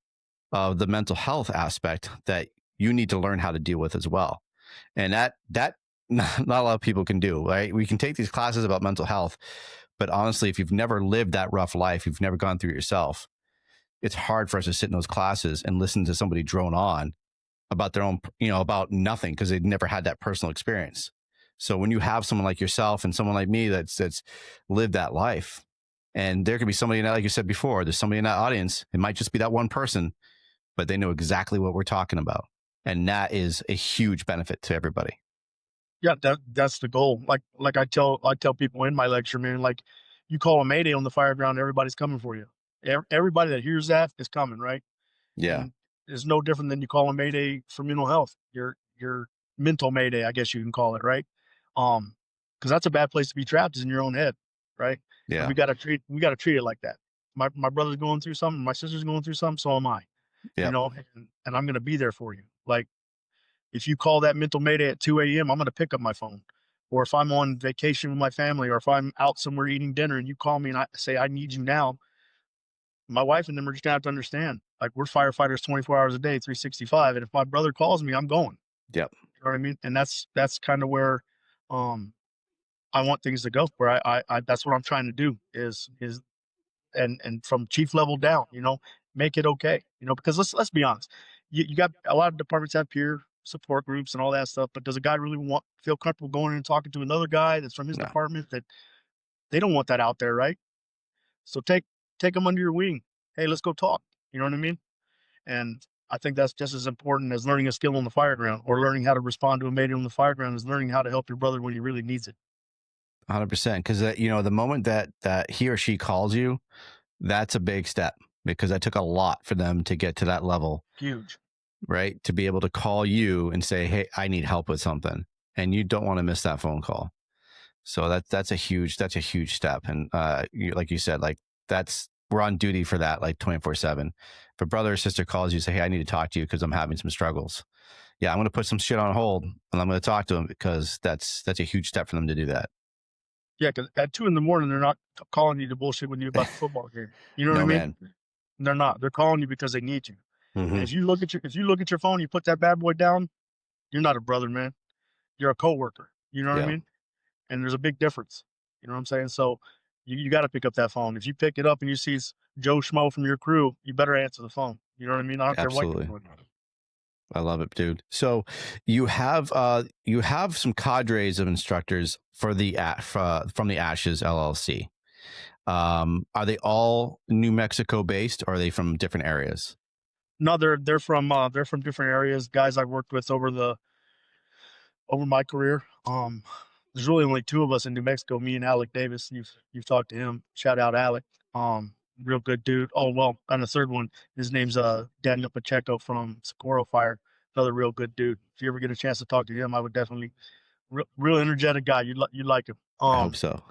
of the mental health aspect that you need to learn how to deal with as well. And that not a lot of people can do, right? We can take these classes about mental health, but honestly, if you've never lived that rough life, you've never gone through it yourself, it's hard for us to sit in those classes and listen to somebody drone on about their own, about nothing, because they've never had that personal experience. So when you have someone like yourself and someone like me that's lived that life, and there could be somebody in that, like you said before, there's somebody in that audience, it might just be that one person, but they know exactly what we're talking about. And that is a huge benefit to everybody. Yeah, that's the goal. Like I tell people in my lecture, man, like you call a Mayday on the fire ground, everybody's coming for you. Everybody that hears that is coming, right? Yeah. And it's no different than you call a Mayday for mental health. Your mental Mayday, I guess you can call it, right? Because that's a bad place to be trapped, is in your own head, right? And Yeah. we gotta treat it like that. My brother's going through something, my sister's going through something, so am I. Yeah. And I'm gonna be there for you. Like, if you call that mental Mayday at 2 a.m., I'm gonna pick up my phone. Or if I'm on vacation with my family, or if I'm out somewhere eating dinner and you call me and I say I need you now, my wife and them are just gonna have to understand. Like, we're firefighters 24 hours a day, 365. And if my brother calls me, I'm going. Yep. You know what I mean? And that's kind of where I want things to go. Where I that's what I'm trying to do is and from chief level down, make it okay. Because let's be honest. You got a lot of departments have peer support groups and all that stuff, but does a guy really feel comfortable going in and talking to another guy that's from his No. department? That they don't want that out there, right? So take them under your wing. Hey, let's go talk. You know what I mean? And I think that's just as important as learning a skill on the fire ground, or learning how to respond to a Mayday on the fire ground, is learning how to help your brother when he really needs it. 100%. Because the moment that he or she calls you, that's a big step, because that took a lot for them to get to that level. Huge. Right? To be able to call you and say, hey, I need help with something. And you don't want to miss that phone call. So that's a huge step. And like you said, like we're on duty for that, like 24/7. If a brother or sister calls you, say, hey, I need to talk to you because I'm having some struggles. Yeah, I'm going to put some shit on hold and I'm going to talk to them, because that's a huge step for them to do that. Yeah, because at 2 in the morning, they're not calling you to bullshit with you about the football game. You know what No, I mean? man. They're not. They're calling you because they need you. And Mm-hmm. if you look at your phone, you put that bad boy down, you're not a brother, man. You're a coworker. You know what I Yeah. mean? And there's a big difference. You know what I'm saying? So you got to pick up that phone. If you pick it up and you see Joe Schmo from your crew, you better answer the phone. You know what I mean? I don't care what you're Absolutely. doing. I love it, dude. So you have some cadres of instructors for from the Ashes LLC. Are they all New Mexico based, or are they from different areas? No, they're from different areas. Guys I worked with over my career. there's really only two of us in New Mexico, me and Alec Davis. You've talked to him. Shout out Alec. Real good dude. Oh well, and the third one, his name's Daniel Pacheco from Socorro Fire. Another real good dude. If you ever get a chance to talk to him, I would definitely real energetic guy. You'd like him. I hope so.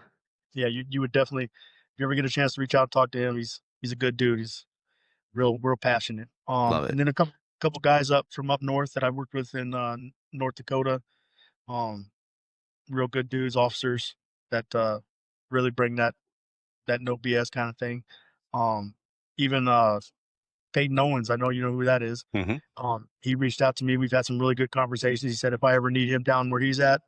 Yeah, you would definitely. If you ever get a chance to reach out and talk to him, he's a good dude. He's real passionate. Love it. And then a couple guys up from up north that I worked with in North Dakota. Um, real good dudes, officers that really bring that no BS kind of thing. Um, even Peyton Owens, I know you know who that is. Mm-hmm. He reached out to me. We've had some really good conversations. He said if I ever need him down where he's at,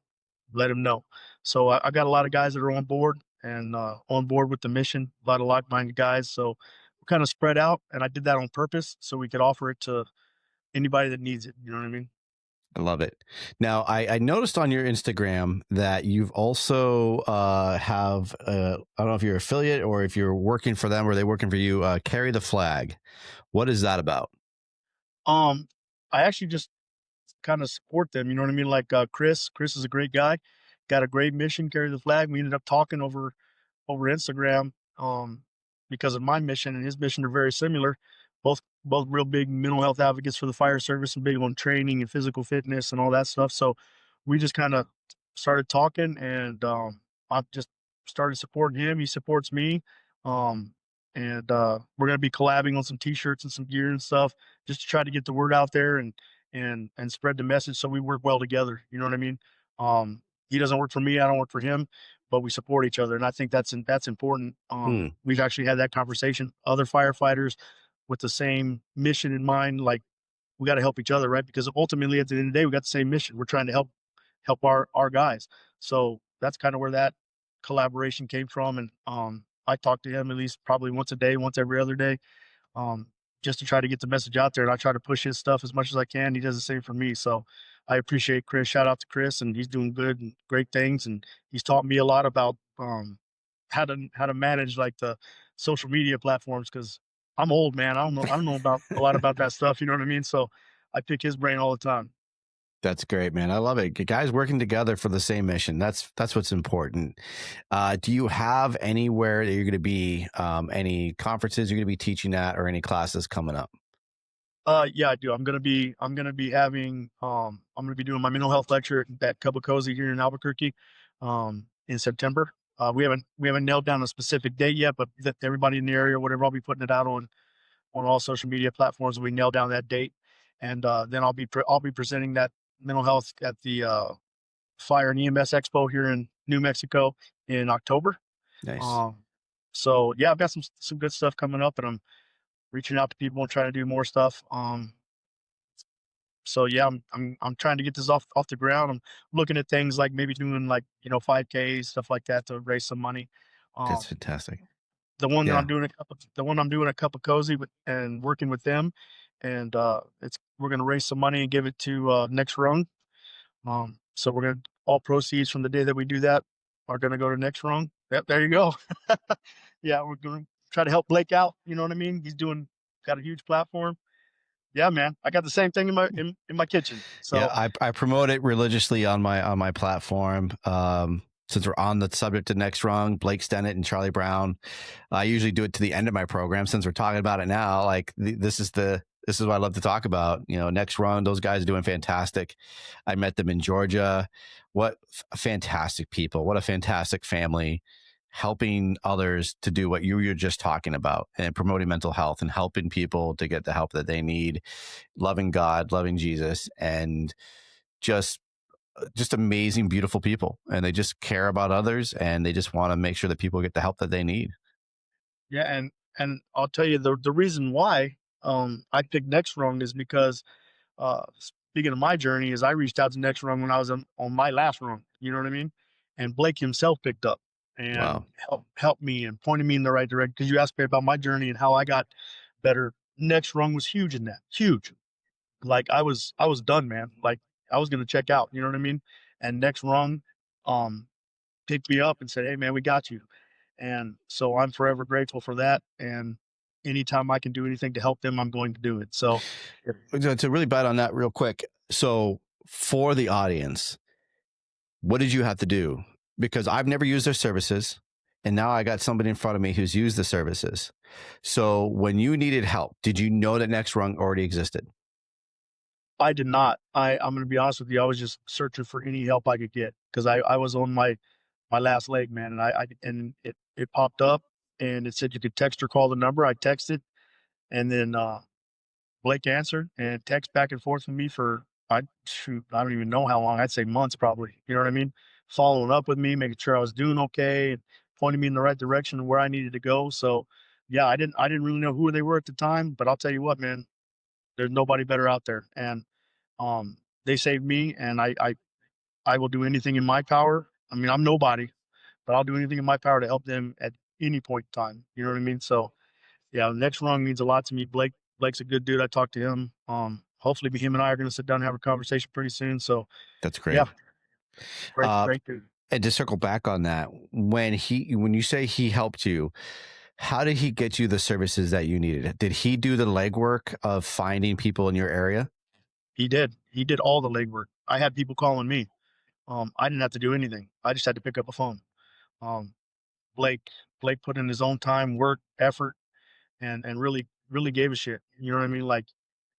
let him know. So I got a lot of guys that are on board and on board with the mission. A lot of like-minded guys. So we're kind of spread out, and I did that on purpose so we could offer it to anybody that needs it. You know what I mean? I love it. Now, I noticed on your Instagram that you've also have, I don't know if you're affiliate or if you're working for them or they're working for you, Carry the Flag. What is that about? I actually just kind of support them. You know what I mean? Like Chris is a great guy, got a great mission, carry the flag. We ended up talking over Instagram because of my mission and his mission are very similar. Both real big mental health advocates for the fire service and big on training and physical fitness and all that stuff. So we just kind of started talking, and I just started supporting him. He supports me. Um, and we're gonna be collabing on some t-shirts and some gear and stuff just to try to get the word out there and spread the message so we work well together. You know what I mean? He doesn't work for me, I don't work for him, but we support each other, and I think that's important. We've actually had that conversation. Other firefighters with the same mission in mind, like we got to help each other, right? Because ultimately, at the end of the day, we got the same mission. We're trying to help our guys. So that's kind of where that collaboration came from. And I talk to him at least probably once a day, once every other day, um, just to try to get the message out there. And I try to push his stuff as much as I can. He does the same for me. So I appreciate Chris. Shout out to Chris, and he's doing good and great things. And he's taught me a lot about how to manage like the social media platforms because I'm old, man. I don't know about a lot about that stuff. You know what I mean? So I pick his brain all the time. That's great, man. I love it. Guys working together for the same mission. That's what's important. Do you have anywhere that you're going to be, any conferences you're going to be teaching at, or any classes coming up? Yeah, I do. I'm gonna be having I'm gonna be doing my mental health lecture at Cup of Cozy here in Albuquerque in September. We haven't nailed down a specific date yet, but that everybody in the area, whatever, I'll be putting it out on all social media platforms. We nail down that date, and then I'll be presenting that mental health at the Fire and EMS Expo here in New Mexico in October. Nice. So yeah, I've got some good stuff coming up, and I'm reaching out to people and trying to do more stuff. So yeah, I'm trying to get this off the ground. I'm looking at things like maybe doing like 5Ks, stuff like that to raise some money. That's Um, fantastic. the one that Yeah. I'm doing a cup of cozy with and working with them, and we're gonna raise some money and give it to Next Rung. So we're gonna all proceeds from the day that we do that are gonna go to Next Rung. Yep, there you go. Yeah, we're gonna try to help Blake out. You know what I mean? He's got a huge platform. Yeah, man. I got the same thing in my kitchen. Yeah, So I promote it religiously on my platform. Since we're on the subject of Next Rung, Blake Stennett and Charlie Brown, I usually do it to the end of my program. Since we're talking about it now, like this is what I love to talk about. Next Rung, those guys are doing fantastic. I met them in Georgia. What fantastic people! What a fantastic family, helping others to do what you were just talking about, and promoting mental health and helping people to get the help that they need, loving God, loving Jesus, and just amazing, beautiful people. And they just care about others, and they just want to make sure that people get the help that they need. yeah, and I'll tell you the reason why I picked Next Rung is because speaking of my journey, is I reached out to Next Rung when I was on my last rung. You know what I mean? And Blake himself picked up and Wow. helped me and pointed me in the right direction. Because you asked me about my journey and how I got better. Next Rung was huge in that. Huge. Like I was done, man. Like I was gonna check out. You know what I mean? And Next Rung um picked me up and said, "Hey, man, we got you." And so I'm forever grateful for that. And anytime I can do anything to help them, I'm going to do it. So, To really bite on that real quick. So for the audience, what did you have to do? Because I've never used their services, and now I got somebody in front of me who's used the services. So when you needed help, did you know that Next Rung already existed? I did not. I'm gonna be honest with you. I was just searching for any help I could get because I was on my last leg, man, and it popped up and it said you could text or call the number. I texted, and then Blake answered and text back and forth with me for I don't even know how long. I'd say months probably. You know what I mean? Following up with me, making sure I was doing okay, and pointing me in the right direction and where I needed to go. So yeah, I didn't really know who they were at the time, but I'll tell you what, man, there's nobody better out there. And they saved me, and I will do anything in my power. I mean, I'm nobody, but I'll do anything in my power to help them at any point in time. You know what I mean? So yeah, the next rung means a lot to me. Blake's a good dude. I talked to him. Hopefully him and I are gonna sit down and have a conversation pretty soon. So That's great. yeah, great, Uh, great dude. and to circle back on that, when you say he helped you, how did he get you the services that you needed? Did he do the legwork of finding people in your area? He did. He did all the legwork. I had people calling me. I didn't have to do anything. I just had to pick up a phone. Um, Blake Blake put in his own time, work, effort, and really gave a shit. You know what I mean? Like,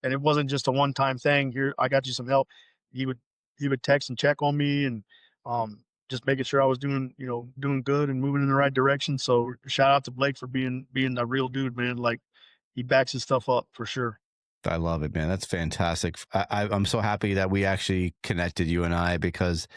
and it wasn't just a one time thing. Here, I got you some help. He would he would text and check on me, and just making sure I was doing good and moving in the right direction. So shout out to Blake for being a real dude, man. Like, he backs his stuff up for sure. I love it, man. That's fantastic. I'm so happy that we actually connected, you and I, because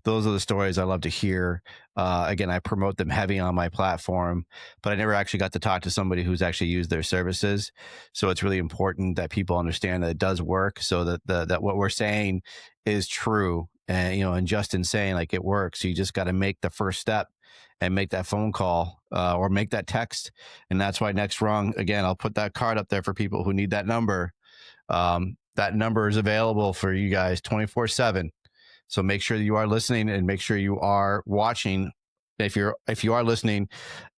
those are the stories I love to hear. Again, I promote them heavy on my platform, but I never actually got to talk to somebody who's actually used their services. So it's really important that people understand that it does work, so that that what we're saying is true. And and Justin saying like it works. You just got to make the first step and make that phone call or make that text. And that's why Next Rung, again, I'll put that card up there for people who need that number. That number is available for you guys 24/7. So make sure that you are listening and make sure you are watching. If you are listening,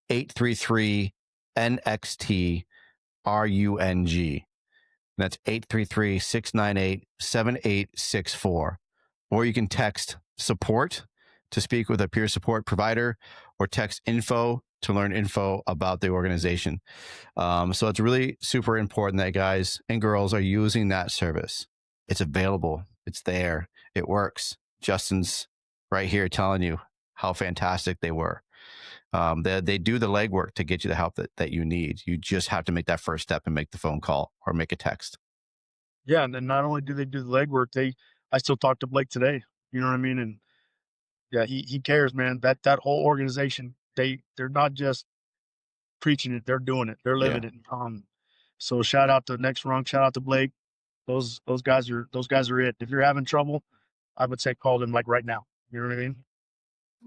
833 NXT RUNG. That's 833-698-7864. Or you can text support to speak with a peer support provider, or text info to learn info about the organization. So it's really super important that guys and girls are using that service. It's available. It's there. It works. Justin's right here telling you how fantastic they were. They do the legwork to get you the help that you need. You just have to make that first step and make the phone call or make a text. Yeah, and then not only do they do the legwork, I still talk to Blake today. You know what I mean? And yeah, he cares, man. That whole organization, they're not just preaching it, they're doing it, they're Yeah, living it. So shout out to Next Rung, shout out to Blake. Those guys are it. If you're having trouble, I would say call them like right now. You know what I mean?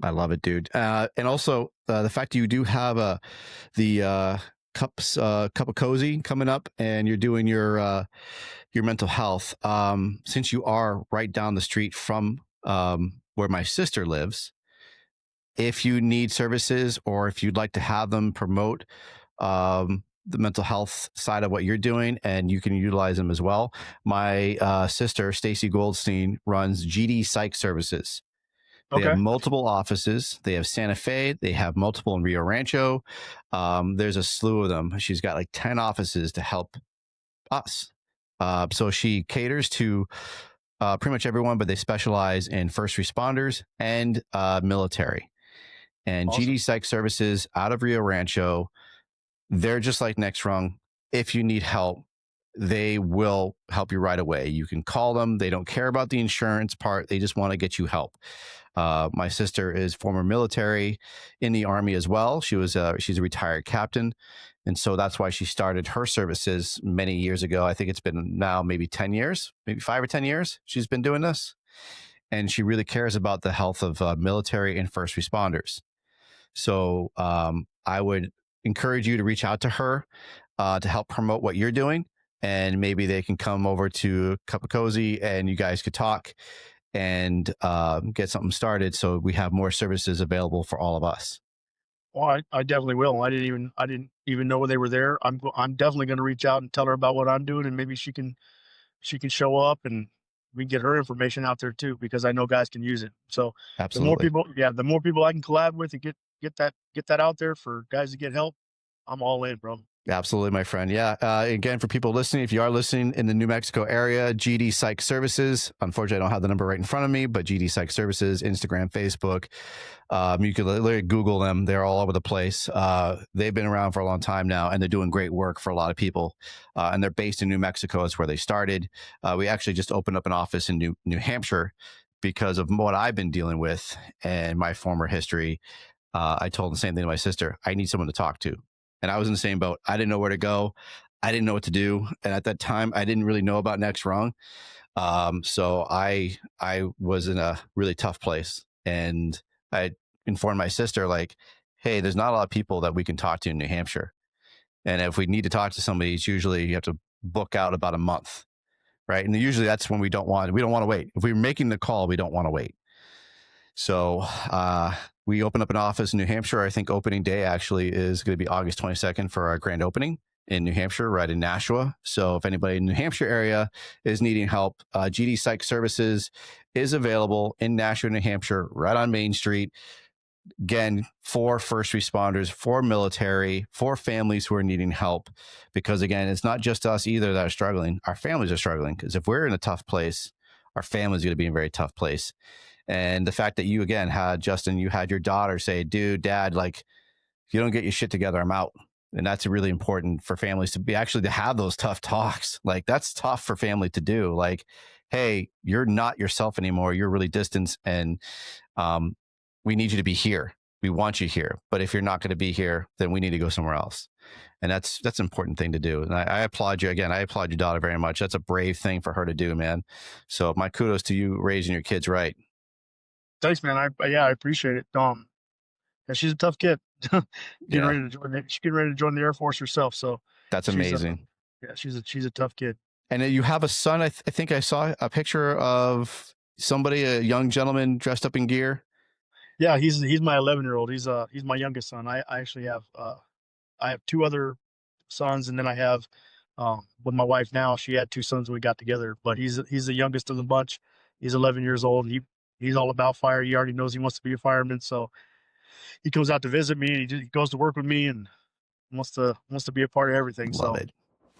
I love it, dude. And also the fact that you do have the cup of cozy coming up, and you're doing your mental health. Since you are right down the street from where my sister lives, if you need services or if you'd like to have them promote the mental health side of what you're doing, and you can utilize them as well. My sister, Stacy Goldstein, runs GD Psych Services. They have Okay. multiple offices. They have Santa Fe. They have multiple in Rio Rancho. There's a slew of them. She's got like 10 offices to help us. So she caters to pretty much everyone, but they specialize in first responders and military. And Awesome. GD Psych Services out of Rio Rancho, they're just like Next Rung. If you need help, they will help you right away. You can call them. They don't care about the insurance part. They just want to get you help. My sister is former military in the Army as well. She's a retired captain. And so that's why she started her services many years ago. I think it's been now maybe 10 years, maybe 5 or 10 years she's been doing this. And she really cares about the health of military and first responders. So I would encourage you to reach out to her to help promote what you're doing. And maybe they can come over to Cup of Cozy and you guys could talk and get something started, so we have more services available for all of us. Well, I definitely will. I didn't even know they were there. I'm definitely going to reach out and tell her about what I'm doing, and maybe she can show up and we can get her information out there too, because I know guys can use it. So Absolutely. the more people I can collab with and get that out there for guys to get help, I'm all in, bro. Absolutely, my friend. Yeah. Again, for people listening, if you are listening in the New Mexico area, GD Psych Services. Unfortunately, I don't have the number right in front of me, but GD Psych Services, Instagram, Facebook. You can literally Google them. They're all over the place. They've been around for a long time now, and they're doing great work for a lot of people. And they're based in New Mexico. That's where they started. We actually just opened up an office in New Hampshire because of what I've been dealing with and my former history. I told the same thing to my sister. I need someone to talk to. And I was in the same boat. I didn't know where to go. I didn't know what to do. And at that time, I didn't really know about Next Rung. So I was in a really tough place. And I informed my sister, like, hey, there's not a lot of people that we can talk to in New Hampshire. And if we need to talk to somebody, it's usually you have to book out about a month. Right. And usually that's when we don't want to wait. If we're making the call, we don't want to wait. So we opened up an office in New Hampshire. I think opening day actually is going to be August 22nd for our grand opening in New Hampshire, right in Nashua. So if anybody in the New Hampshire area is needing help, GD Psych Services is available in Nashua, New Hampshire, right on Main Street. Again, for first responders, for military, for families who are needing help. Because again, it's not just us either that are struggling. Our families are struggling, because if we're in a tough place, our family's going to be in a very tough place. And the fact that you, again, Justin, you had your daughter say, dude, dad, like, if you don't get your shit together, I'm out. And that's really important for families to have those tough talks. Like, that's tough for family to do. Like, hey, you're not yourself anymore. You're really distant, and we need you to be here. We want you here. But if you're not going to be here, then we need to go somewhere else. And that's an important thing to do. And I applaud you. Again, I applaud your daughter very much. That's a brave thing for her to do, man. So my kudos to you raising your kids right. Thanks, man. I appreciate it. Yeah, she's a tough kid. She's getting ready to join the Air Force herself. So that's amazing. She's a tough kid. And you have a son. I think I saw a picture of a young gentleman dressed up in gear. Yeah, he's my 11-year-old. He's my youngest son. I actually have I have two other sons, and then I have with my wife now. She had two sons when we got together, but he's the youngest of the bunch. He's 11 years old. He's all about fire. He already knows he wants to be a fireman, so he comes out to visit me, and he goes to work with me, and wants to be a part of everything. Love it.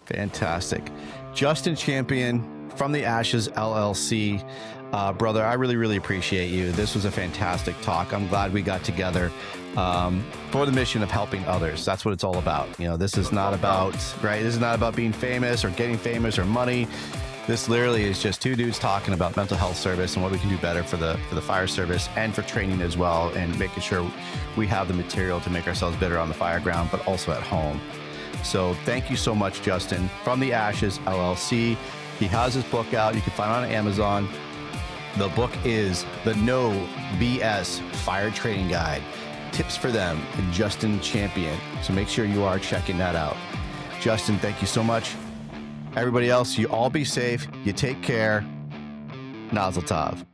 Fantastic. Justin Champion from the Ashes LLC. Brother, I really, really appreciate you. This was a fantastic talk. I'm glad we got together for the mission of helping others. That's what it's all about. You know, this is not about, right? This is not about being famous or getting famous or money. This literally is just two dudes talking about mental health service and what we can do better for the fire service and for training as well, and making sure we have the material to make ourselves better on the fire ground, but also at home. So thank you so much, Justin, from the Ashes LLC. He has his book out. You can find it on Amazon. The book is The No BS Fire Training Guide. Tips for them, Justin Champion. So make sure you are checking that out. Justin, thank you so much. Everybody else, you all be safe. You take care. Mazel tov.